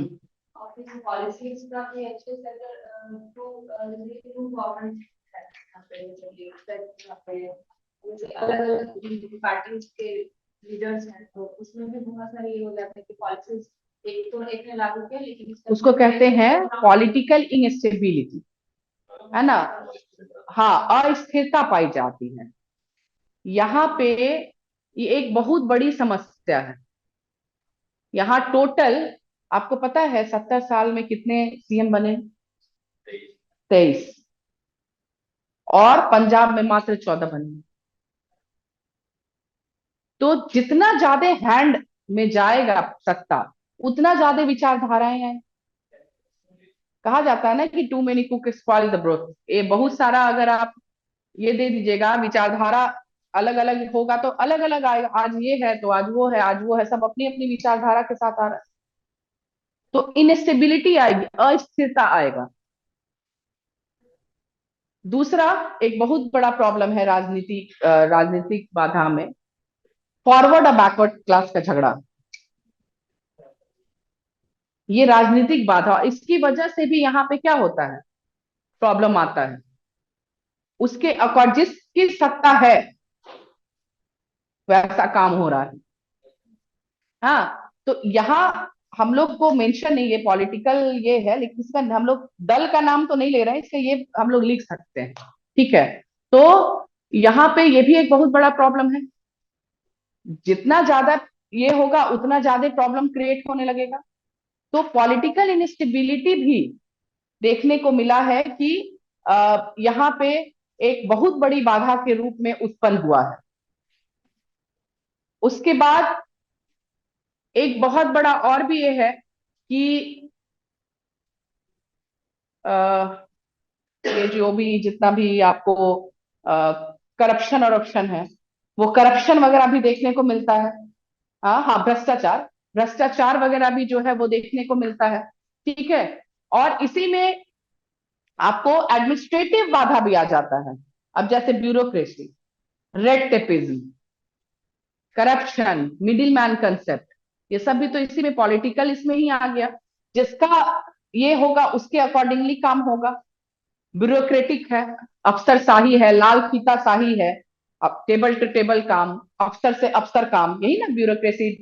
और किसी पॉलिसीज का भी अच्छे से अगर थ्रू गवर्नमेंट जैसे अलग अलग पार्टीज के लीडर्स हैं, तो उसमें भी बहुत सारे ये हो जाता है कि पॉलिसीज एक ने लागू किया, लेकिन उसको कहते हैं पॉलिटिकल इनस्टेबिलिटी, है ना। हाँ, अस्थिरता पाई जाती है यहाँ पे, ये एक बहुत बड़ी समस्या है। यहाँ टोटल आपको पता है 70 साल में कितने सीएम बने? 23। और पंजाब में मात्र 14 बने। तो जितना ज्यादा हैंड में जाएगा सत्ता, उतना ज्यादा विचारधाराएं हैं। कहा जाता है ना कि too many cook spoil the broth. ये बहुत सारा अगर आप ये दे दीजिएगा, विचारधारा अलग अलग होगा तो अलग अलग आएगा, आज ये है तो आज वो है, आज वो है, सब अपनी अपनी विचारधारा के साथ आ रहा है, तो इनस्टेबिलिटी आएगी, अस्थिरता आएगा। दूसरा एक बहुत बड़ा प्रॉब्लम है राजनीतिक बाधा में, फॉरवर्ड और बैकवर्ड क्लास का झगड़ा। ये राजनीतिक बाधा, इसकी वजह से भी यहाँ पे क्या होता है, प्रॉब्लम आता है। उसके अकॉर्ड जिसकी सत्ता है वैसा काम हो रहा है। हाँ, तो यहाँ हम लोग को मेंशन नहीं, ये पॉलिटिकल ये है, लेकिन इसका हम लोग दल का नाम तो नहीं ले रहे हैं, इसका ये हम लोग लिख सकते हैं। ठीक है, तो यहाँ पे ये भी एक बहुत बड़ा प्रॉब्लम है। जितना ज्यादा ये होगा उतना ज्यादा प्रॉब्लम क्रिएट होने लगेगा। तो पॉलिटिकल इनस्टेबिलिटी भी देखने को मिला है कि यहाँ पे एक बहुत बड़ी बाधा के रूप में उत्पन्न हुआ है। उसके बाद एक बहुत बड़ा और भी ये है कि ये जो भी जितना भी आपको करप्शन और ऑप्शन है, वो करप्शन वगैरह भी देखने को मिलता है। हाँ हाँ, भ्रष्टाचार, भ्रष्टाचार वगैरह भी जो है वो देखने को मिलता है। ठीक है। और इसी में आपको एडमिनिस्ट्रेटिव बाधा भी आ जाता है। अब जैसे bureaucracy, red tapism, corruption, middle man concept, ये सब भी तो इसी में, पॉलिटिकल इसमें ही आ गया। जिसका ये होगा उसके अकॉर्डिंगली काम होगा। ब्यूरोक्रेटिक है, अफसर शाही है, लाल फीता शाही है, अब टेबल टू टेबल काम, अफसर से अफसर काम, यही ना ब्यूरोक्रेसी।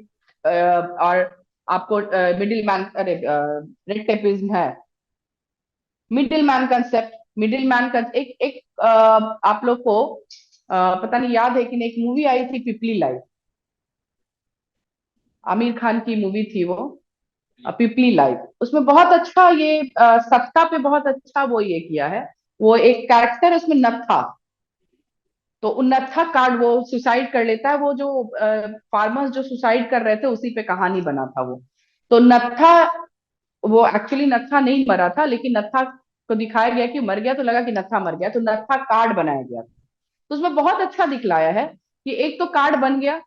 और आपको मिडिल मैन, अरे रेड टेपिज्म है, middle man concept, middle man का एक एक आप लोग को पता नहीं याद है कि नहीं, एक मूवी आई थी पिपली लाइव, आमिर खान की मूवी थी वो, पिपली लाइव। उसमें बहुत अच्छा ये सत्ता पे बहुत अच्छा वो ये किया है। वो एक कैरेक्टर उसमें नत्था, तो उन नत्था कार्ड वो सुसाइड कर लेता है, वो जो फार्मर्स जो सुसाइड कर रहे थे उसी पे कहानी बना था वो। तो नत्था, वो एक्चुअली नत्था नहीं मरा था, लेकिन नत्था को दिखाया गया कि मर गया, तो लगा कि नत्था मर गया, तो नत्था कार्ड बनाया गया। तो उसमें बहुत अच्छा दिखलाया है कि एक तो कार्ड बन गया,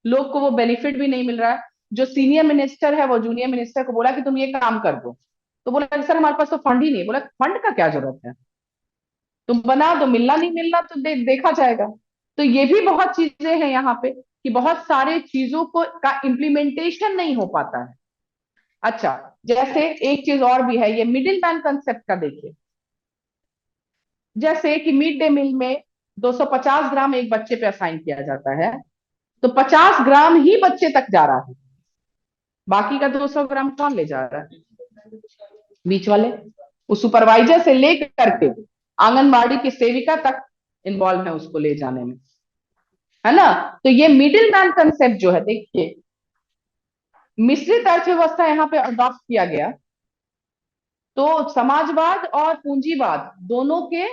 लोग को वो बेनिफिट भी नहीं मिल रहा है। जो सीनियर मिनिस्टर है वो जूनियर मिनिस्टर को बोला कि तुम ये काम कर दो, तो बोला कि सर हमारे पास तो फंड ही नहीं। बोला फंड का क्या जरूरत है, तुम बना दो, मिलना नहीं मिलना तो देखा जाएगा। तो ये भी बहुत चीजें हैं यहाँ पे कि बहुत सारे चीजों को का इम्प्लीमेंटेशन नहीं हो पाता है। अच्छा, जैसे एक चीज और भी है, ये मिडिल मैन कंसेप्ट का देखिए। जैसे कि मिड डे मील में 250 ग्राम एक बच्चे पे असाइन किया जाता है, तो 50 ग्राम ही बच्चे तक जा रहा है, बाकी का 200 ग्राम कौन ले जा रहा है? बीच वाले। वो सुपरवाइजर से लेकर के आंगनबाड़ी की सेविका तक इन्वॉल्व है उसको ले जाने में, है ना। तो ये मिडिल मैन कंसेप्ट जो है, देखिए मिश्रित अर्थव्यवस्था यहाँ पे अडॉप्ट किया गया, तो समाजवाद और पूंजीवाद दोनों के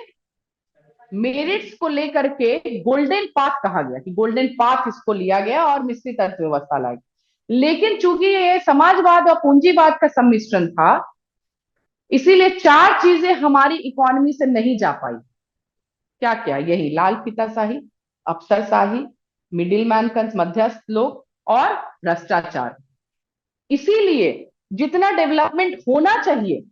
मेरिट्स को लेकर के गोल्डन पाथ कहा गया, कि गोल्डन पाथ इसको लिया गया और मिश्रित अर्थव्यवस्था लाई। लेकिन चूंकि ये समाजवाद और पूंजीवाद का सम्मिश्रण था, इसीलिए चार चीजें हमारी इकोनॉमी से नहीं जा पाई। क्या क्या? यही लाल फीताशाही, अफसरशाही, मिडिल मैन का मध्यस्थ लोग, और भ्रष्टाचार। इसीलिए जितना डेवलपमेंट होना चाहिए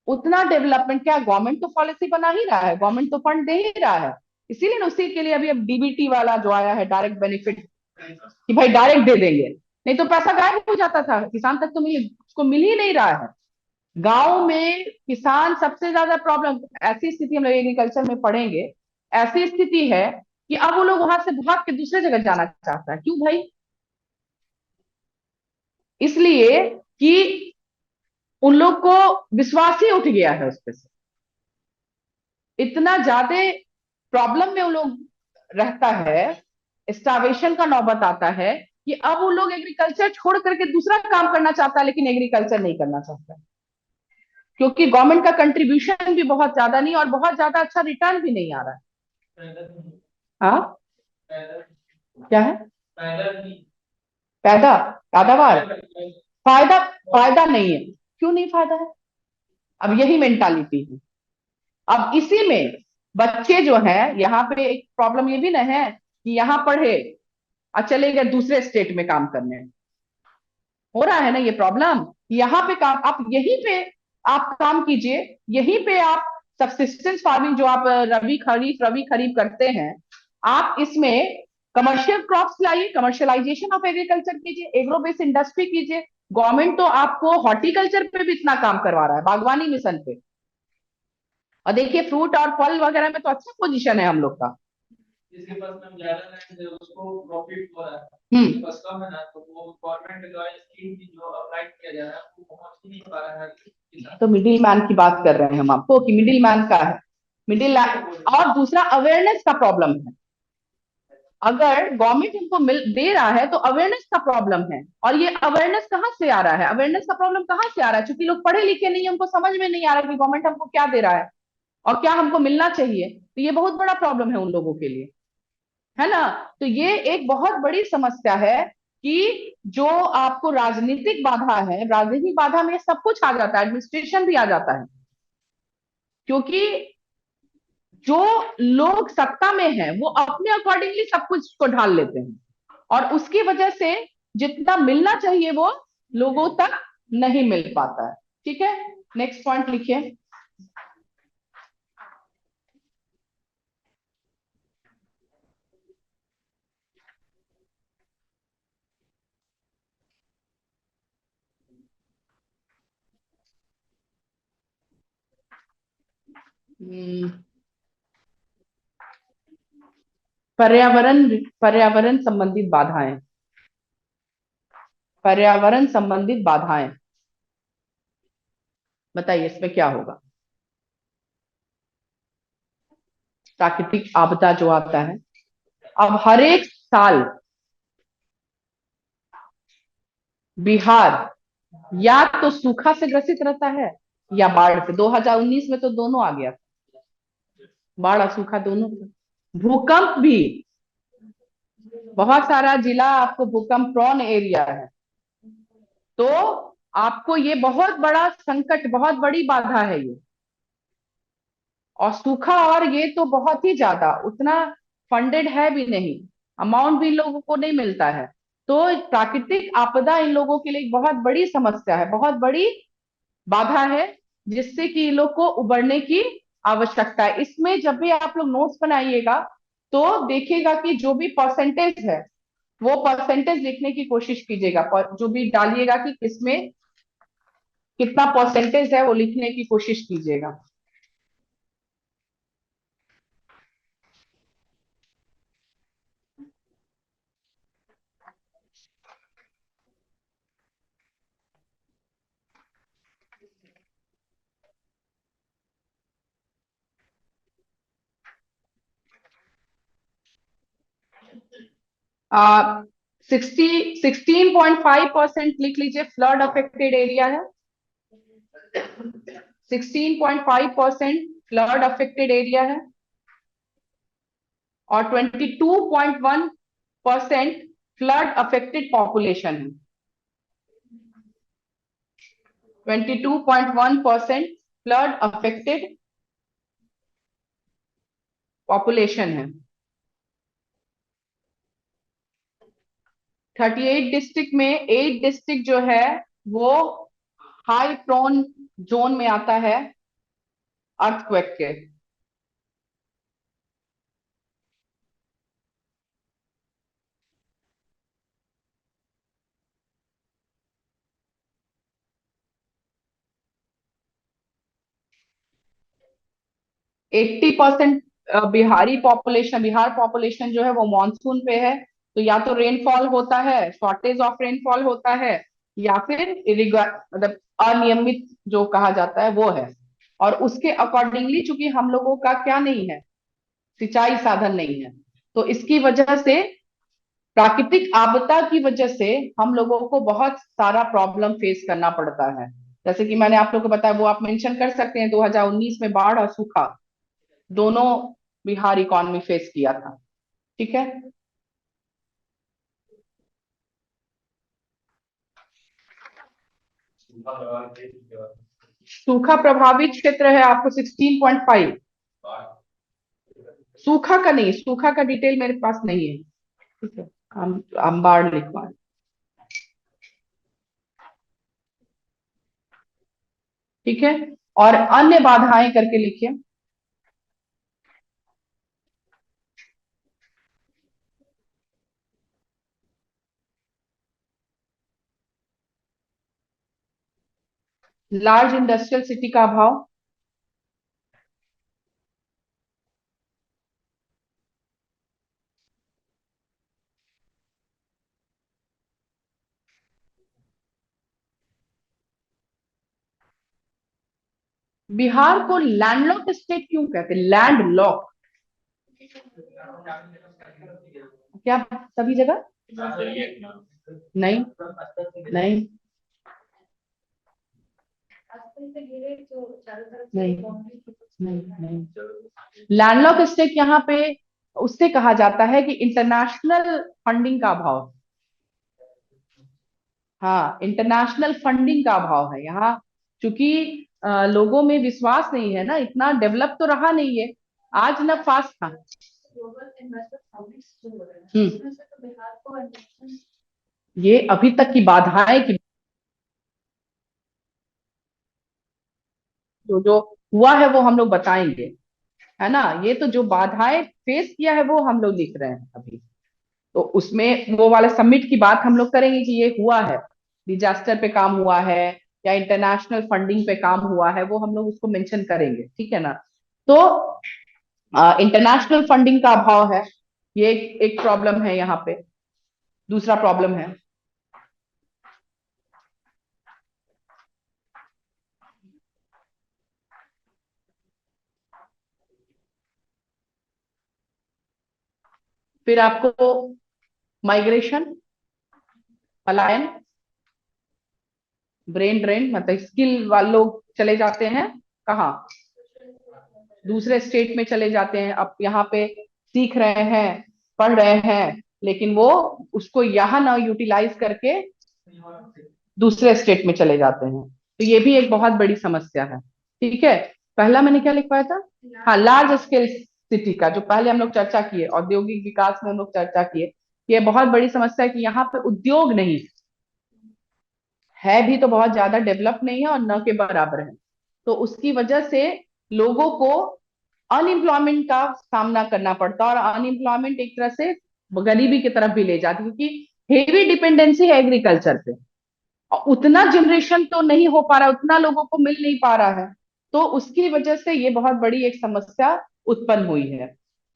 उतना डेवलपमेंट, क्या गवर्नमेंट तो पॉलिसी बना ही रहा है, गवर्नमेंट तो फंड दे ही रहा है। इसीलिए ना, उसी के लिए अभी अब डीबीटी वाला जो आया है, डायरेक्ट बेनिफिट, कि भाई डायरेक्ट दे देंगे, नहीं तो पैसा गायब हो जाता था, किसान तक तो उसको मिल ही नहीं रहा है। गांव में किसान सबसे ज्यादा प्रॉब्लम, ऐसी स्थिति हम लोग एग्रीकल्चर में पढ़ेंगे, ऐसी स्थिति है कि अब वो लोग वहां से भाग के दूसरे जगह जाना चाहता है। क्यों भाई? इसलिए कि उन लोग को विश्वास ही उठ गया है उस पे से, इतना ज्यादा प्रॉब्लम में वो लोग रहता है, स्टार्वेशन का नौबत आता है, कि अब वो लोग एग्रीकल्चर छोड़ करके दूसरा काम करना चाहता है, लेकिन एग्रीकल्चर नहीं करना चाहता है, क्योंकि गवर्नमेंट का कंट्रीब्यूशन भी बहुत ज्यादा नहीं और बहुत ज्यादा अच्छा रिटर्न भी नहीं आ रहा है। हाँ, क्या है? पैदा, पैदावार, फायदा, फायदा नहीं है। क्यों नहीं फायदा है? अब यही मेंटालिटी है। अब इसी में बच्चे जो है, यहाँ पे एक प्रॉब्लम ये भी ना है कि यहाँ पढ़े और चले गए दूसरे स्टेट में काम करने, हो रहा है ना ये प्रॉब्लम। यहाँ पे काम, आप यहीं पे आप काम कीजिए, यहीं पे आप सब्सिस्टेंस फार्मिंग जो आप रबी खरीफ करते हैं, आप इसमें कमर्शियल क्रॉप्स लाइए, कमर्शियलाइजेशन ऑफ एग्रीकल्चर कीजिए, एग्रो बेस्ड इंडस्ट्री कीजिए। गवर्नमेंट तो आपको हॉर्टिकल्चर पे भी इतना काम करवा रहा है, बागवानी मिशन पे। और देखिए फ्रूट और फल वगैरह में तो अच्छा पोजीशन है हम लोग का। जिसके पास में ज्यादा लैंड है उसको प्रॉफिट हो रहा है, हम्म। जिसके पास कम है ना, तो वो गवर्नमेंट द्वारा स्कीम की जो अप्लाई किया जा रहा है वो पहुंच ही नहीं पा रहा है किसान। तो मिडिल मैन की बात कर रहे हैं हम आपको, कि मिडिल मैन का है, मिडिल। और दूसरा अवेयरनेस का प्रॉब्लम है। अगर गवर्नमेंट हमको मिल दे रहा है तो अवेयरनेस का प्रॉब्लम है। और ये अवेयरनेस कहाँ से आ रहा है? अवेयरनेस का प्रॉब्लम कहाँ से आ रहा है? क्योंकि लोग पढ़े लिखे नहीं है, उनको समझ में नहीं आ रहा कि गवर्नमेंट हमको क्या दे रहा है और क्या हमको मिलना चाहिए। तो ये बहुत बड़ा प्रॉब्लम है उन लोगों के लिए, है ना। तो ये एक बहुत बड़ी समस्या है कि जो आपको राजनीतिक बाधा है, राजनीतिक बाधा में सब कुछ आ जाता है, एडमिनिस्ट्रेशन भी आ जाता है, क्योंकि जो लोग सत्ता में हैं वो अपने अकॉर्डिंगली सब कुछ को ढाल लेते हैं, और उसकी वजह से जितना मिलना चाहिए वो लोगों तक नहीं मिल पाता है। ठीक है, नेक्स्ट पॉइंट लिखिए। हम्म, पर्यावरण पर्यावरण संबंधित बाधाएं, पर्यावरण संबंधित बाधाएं, बताइए इसमें क्या होगा। प्राकृतिक आपदा जो आता है, अब हर एक साल बिहार या तो सूखा से ग्रसित रहता है या बाढ़ से। 2019 में तो दोनों आ गया, बाढ़ और सूखा दोनों। भूकंप भी, बहुत सारा जिला आपको भूकंप प्रोन एरिया है, तो आपको ये बहुत बड़ा संकट, बहुत बड़ी बाधा है ये। और सूखा, और ये तो बहुत ही ज्यादा, उतना फंडेड है भी नहीं, अमाउंट भी इन लोगों को नहीं मिलता है। तो प्राकृतिक आपदा इन लोगों के लिए एक बहुत बड़ी समस्या है, बहुत बड़ी बाधा है, जिससे कि इन लोग को उबरने की आवश्यकता है। इसमें जब भी आप लोग नोट्स बनाइएगा तो देखिएगा कि जो भी परसेंटेज है वो परसेंटेज लिखने की कोशिश कीजिएगा, जो भी डालिएगा कि किसमें कितना परसेंटेज है वो लिखने की कोशिश कीजिएगा। आ 16.5% लिख लीजिए, फ्लड अफेक्टेड एरिया है। 16.5% फ्लड अफेक्टेड एरिया है, और 22.1% फ्लड अफेक्टेड पॉपुलेशन है। 22.1% फ्लड अफेक्टेड पॉपुलेशन है। 38 डिस्ट्रिक्ट में 8 डिस्ट्रिक्ट जो है वो हाई प्रोन जोन में आता है अर्थक्वेक के। 80% बिहार पॉपुलेशन जो है वो मानसून पे है। तो या तो रेनफॉल होता है, शॉर्टेज ऑफ रेनफॉल होता है, या फिर मतलब अनियमित जो कहा जाता है वो है। और उसके अकॉर्डिंगली चूंकि हम लोगों का क्या नहीं है, सिंचाई साधन नहीं है, तो इसकी वजह से, प्राकृतिक आपदा की वजह से हम लोगों को बहुत सारा प्रॉब्लम फेस करना पड़ता है। जैसे कि मैंने आप लोगों को बताया, वो आप मेंशन कर सकते हैं, 2019 में बाढ़ और सूखा दोनों बिहार इकॉनमी फेस किया था। ठीक है, सूखा प्रभावित क्षेत्र है आपको 16.5। सूखा का नहीं, सूखा का डिटेल मेरे पास नहीं है। ठीक है, हम बाढ़ लिखवा, ठीक है। और अन्य बाधाएं करके लिखिए। लार्ज इंडस्ट्रियल सिटी का अभाव, बिहार को लैंडलॉक स्टेट क्यों कहते हैं, लैंडलॉक? क्या सभी जगह? नहीं, नहीं, आजकल से घिरे जो चारों तरफ से नहीं, बाउंड्री नहीं, लैंडलॉक स्टेट यहाँ पे उससे कहा जाता है कि इंटरनेशनल फंडिंग का अभाव। हाँ, इंटरनेशनल फंडिंग का अभाव है यहाँ, क्योंकि लोगों में विश्वास नहीं है ना, इतना डेवलप तो रहा नहीं है आज ना, फास्ट था। ग्लोबल इन्वेस्टर समिट्स जो हो रहे हैं हम्म। उसमें से तो बिहार को इन्वेस्टमेंट ये अभी तक की बाधाएं कि जो जो हुआ है वो हम लोग बताएंगे, है ना। ये तो जो बाधाएं फेस किया है वो हम लोग लिख रहे हैं अभी। तो उसमें वो वाले समिट की बात हम लोग करेंगे कि ये हुआ है, डिजास्टर पे काम हुआ है या इंटरनेशनल फंडिंग पे काम हुआ है, वो हम लोग उसको मेंशन करेंगे, ठीक है ना। तो इंटरनेशनल फंडिंग का अभाव है, ये एक प्रॉब्लम है यहाँ पे। दूसरा प्रॉब्लम है फिर आपको माइग्रेशन, पलायन, ब्रेन ड्रेन, मतलब स्किल वाले लोग चले जाते हैं कहाँ, दूसरे स्टेट में चले जाते हैं। अब यहाँ पे सीख रहे हैं, पढ़ रहे हैं, लेकिन वो उसको यहाँ ना यूटिलाइज करके दूसरे स्टेट में चले जाते हैं। तो ये भी एक बहुत बड़ी समस्या है, ठीक है। पहला मैंने क्या लिखवाया था, हाँ, लार्ज स्केल सिटी का जो पहले हम लोग चर्चा किए, औद्योगिक विकास में हम लोग चर्चा किए, ये बहुत बड़ी समस्या है कि यहाँ पे उद्योग नहीं है, भी तो बहुत ज्यादा डेवलप नहीं है और न के बराबर है। तो उसकी वजह से लोगों को अनएम्प्लॉयमेंट का सामना करना पड़ता है, और अनएम्प्लॉयमेंट एक तरह से गरीबी की तरफ भी ले जाती है, क्योंकि हेवी डिपेंडेंसी है एग्रीकल्चर पे, और उतना जनरेशन तो नहीं हो पा रहा, उतना लोगों को मिल नहीं पा रहा है। तो उसकी वजह से ये बहुत बड़ी एक समस्या उत्पन्न हुई है।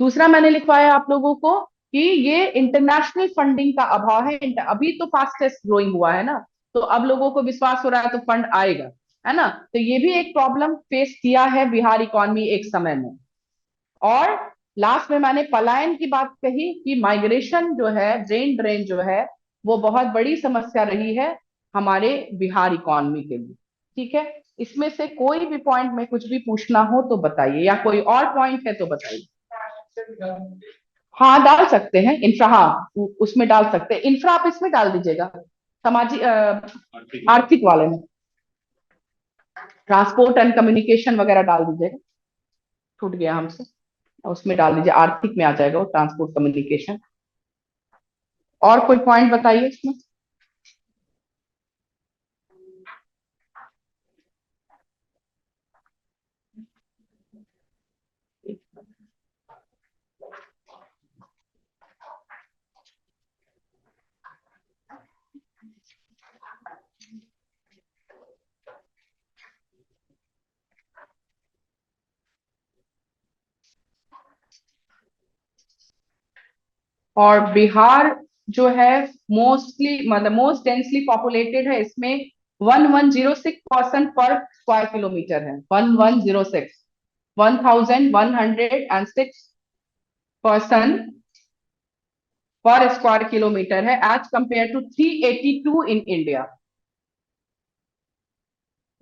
दूसरा मैंने लिखवाया आप लोगों को कि ये इंटरनेशनल फंडिंग का अभाव है। अभी तो फास्टेस्ट ग्रोइंग हुआ है ना, तो अब लोगों को विश्वास हो रहा है तो फंड आएगा, है ना। तो ये भी एक प्रॉब्लम फेस किया है बिहार इकोनॉमी एक समय में। और लास्ट में मैंने पलायन की बात कही कि माइग्रेशन जो है, ब्रेन ड्रेन जो है, वो बहुत बड़ी समस्या रही है हमारे बिहार इकोनॉमी के लिए, ठीक है। इसमें से कोई भी पॉइंट में कुछ भी पूछना हो तो बताइए, या कोई और पॉइंट है तो बताइए। हाँ, डाल सकते हैं इंफ्रा, हाँ उसमें डाल सकते हैं, इंफ्रा आप इसमें डाल दीजिएगा, सामाजिक आर्थिक वाले में, ट्रांसपोर्ट एंड कम्युनिकेशन वगैरह डाल दीजिएगा, छूट गया हमसे, उसमें डाल दीजिए, आर्थिक में आ जाएगा वो, ट्रांसपोर्ट कम्युनिकेशन। और कोई पॉइंट बताइए इसमें। और बिहार जो है मोस्टली, मतलब मोस्ट डेंसली पॉपुलेटेड है, इसमें 1106 पर्सन पर स्क्वायर किलोमीटर है, 1106, 1106 पर्सन पर स्क्वायर किलोमीटर है, as compare to 382 in India.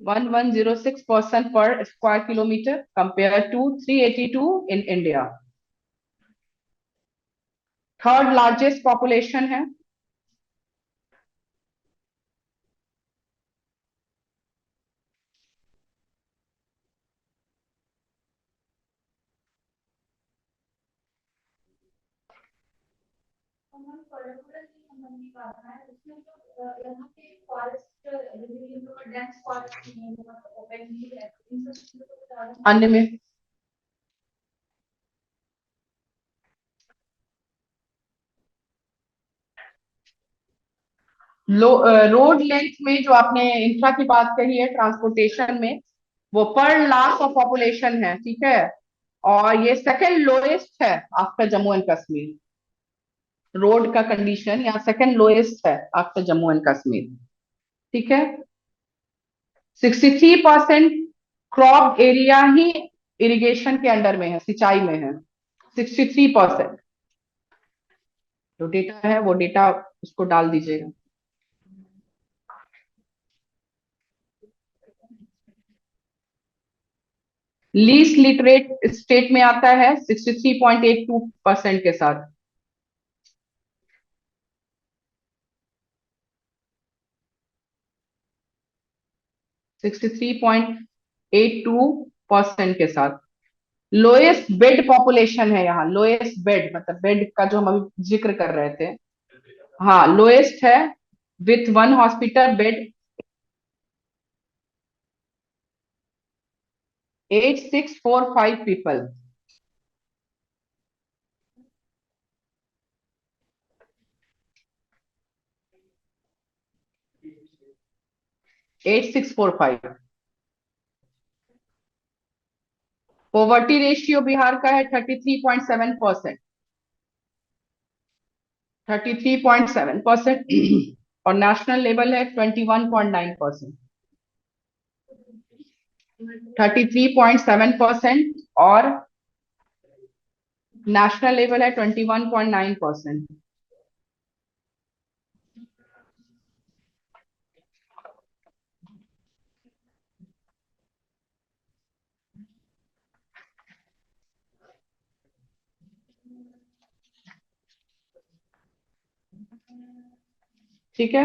1106 person per square kilometre compare to 382 in India. Third largest population है। कॉमन पर्यावरण की संबंधी बात है उसमें जो यहाँ के फॉरेस्ट डेंस फॉरेस्ट नहीं है, ओपन नहीं है, इन सब चीजों को ज़्यादा अन्य में रोड लेंथ में जो आपने इंफ्रा की बात कही है, ट्रांसपोर्टेशन में, वो पर लाख ऑफ पॉपुलेशन है, ठीक है। और ये सेकंड लोएस्ट है after Jammu and Kashmir. Road का कंडीशन यहाँ सेकंड लोएस्ट है आफ्टर जम्मू एंड कश्मीर, ठीक है। 63% क्रॉप एरिया ही इरिगेशन के अंडर में है, सिंचाई में है, 63%। जो डेटा है वो डेटा उसको डाल दीजिएगा। लीस्ट लिटरेट स्टेट में आता है 63.82% के साथ। सिक्सटी थ्री पॉइंट 82% के साथ। लोएस्ट बेड पॉपुलेशन है यहाँ, लोएस्ट बेड मतलब बेड का जो हम अभी जिक्र कर रहे थे, हाँ लोएस्ट है with one hospital bed 8645 people. Eight six four five. Poverty ratio Bihar का है 33.7%, 33.7%। और नेशनल लेवल है 21.9%, 33.7%। और नेशनल लेवल है 21.9%। ठीक है।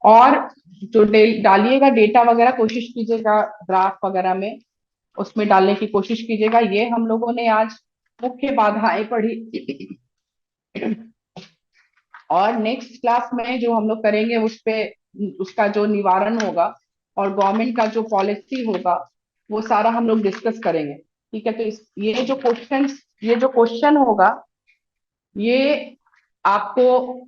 और जो डालिएगा डेटा वगैरह कोशिश कीजिएगा ग्राफ वगैरह में, उसमें डालने की कोशिश कीजिएगा। ये हम लोगों ने आज मुख्य बाधाएं पढ़ी। और नेक्स्ट क्लास में जो हम लोग करेंगे उस पे उसका जो निवारण होगा और गवर्नमेंट का जो पॉलिसी होगा वो सारा हम लोग डिस्कस करेंगे। ठीक है। तो ये जो क्वेश्चन होगा ये आपको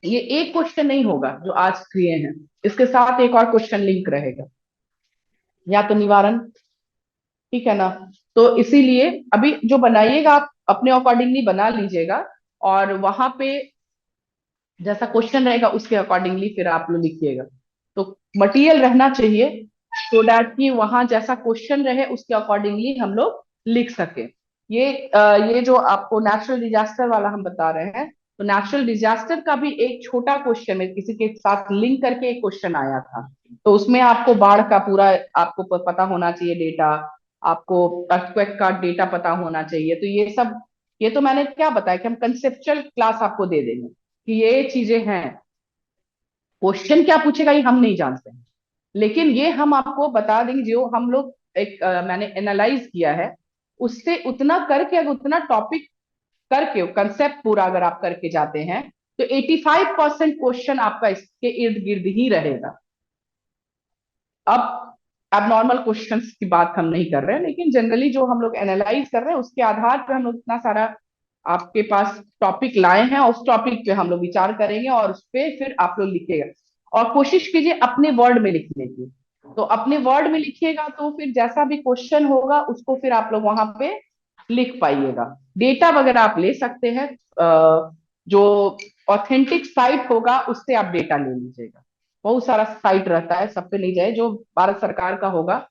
ये एक क्वेश्चन नहीं होगा जो आज किए हैं, इसके साथ एक और क्वेश्चन लिंक रहेगा या तो निवारण। ठीक है ना। तो इसीलिए अभी जो बनाइएगा आप अपने अकॉर्डिंगली बना लीजिएगा और वहां पे जैसा क्वेश्चन रहेगा उसके अकॉर्डिंगली फिर आप लोग लिखिएगा। तो मटेरियल रहना चाहिए सो दैट कि वहां जैसा क्वेश्चन रहे उसके अकॉर्डिंगली हम लोग लिख सके। ये जो आपको नेचुरल डिजास्टर वाला हम बता रहे हैं, तो नेचुरल डिजास्टर का भी एक छोटा क्वेश्चन है, किसी के साथ लिंक करके एक क्वेश्चन आया था। तो उसमें आपको बाढ़ का पूरा आपको पता होना चाहिए डेटा, आपको अर्थक्वेक का डेटा पता होना चाहिए। तो ये सब, ये तो मैंने क्या बताया कि हम कंसेप्चुअल क्लास आपको दे देंगे कि ये चीजें हैं। क्वेश्चन क्या पूछेगा ये हम नहीं जानते हैं, लेकिन ये हम आपको बता देंगे जो हम लोग मैंने एनालाइज किया है उससे उतना करके, अगर उतना टॉपिक करके कंसेप्ट पूरा अगर आप करके जाते हैं तो 85% क्वेश्चन आपका इसके इर्द गिर्द ही रहेगा। अब नॉर्मल क्वेश्चंस की बात हम नहीं कर रहे हैं, लेकिन जनरली जो हम लोग एनालाइज कर रहे हैं उसके आधार पर हम लोग इतना सारा आपके पास टॉपिक लाए हैं और उस टॉपिक पे हम लोग विचार करेंगे और उस पे फिर आप लोग लिखिएगा। और कोशिश कीजिए अपने वर्ड में लिखने की। तो अपने वर्ड में लिखिएगा तो फिर जैसा भी क्वेश्चन होगा उसको फिर आप लोग वहां पे लिख पाइएगा। डेटा वगैरह आप ले सकते हैं, जो ऑथेंटिक साइट होगा उससे आप डेटा ले लीजिएगा। बहुत सारा साइट रहता है, सब पे नहीं जाए, जो भारत सरकार का होगा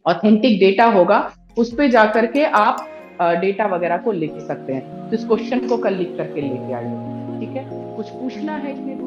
ऑथेंटिक डेटा होगा उस पे जाकर के आप डेटा वगैरह को लिख सकते हैं। तो इस क्वेश्चन को कल लिख करके लेके आइए। ठीक है। कुछ पूछना है इसमें?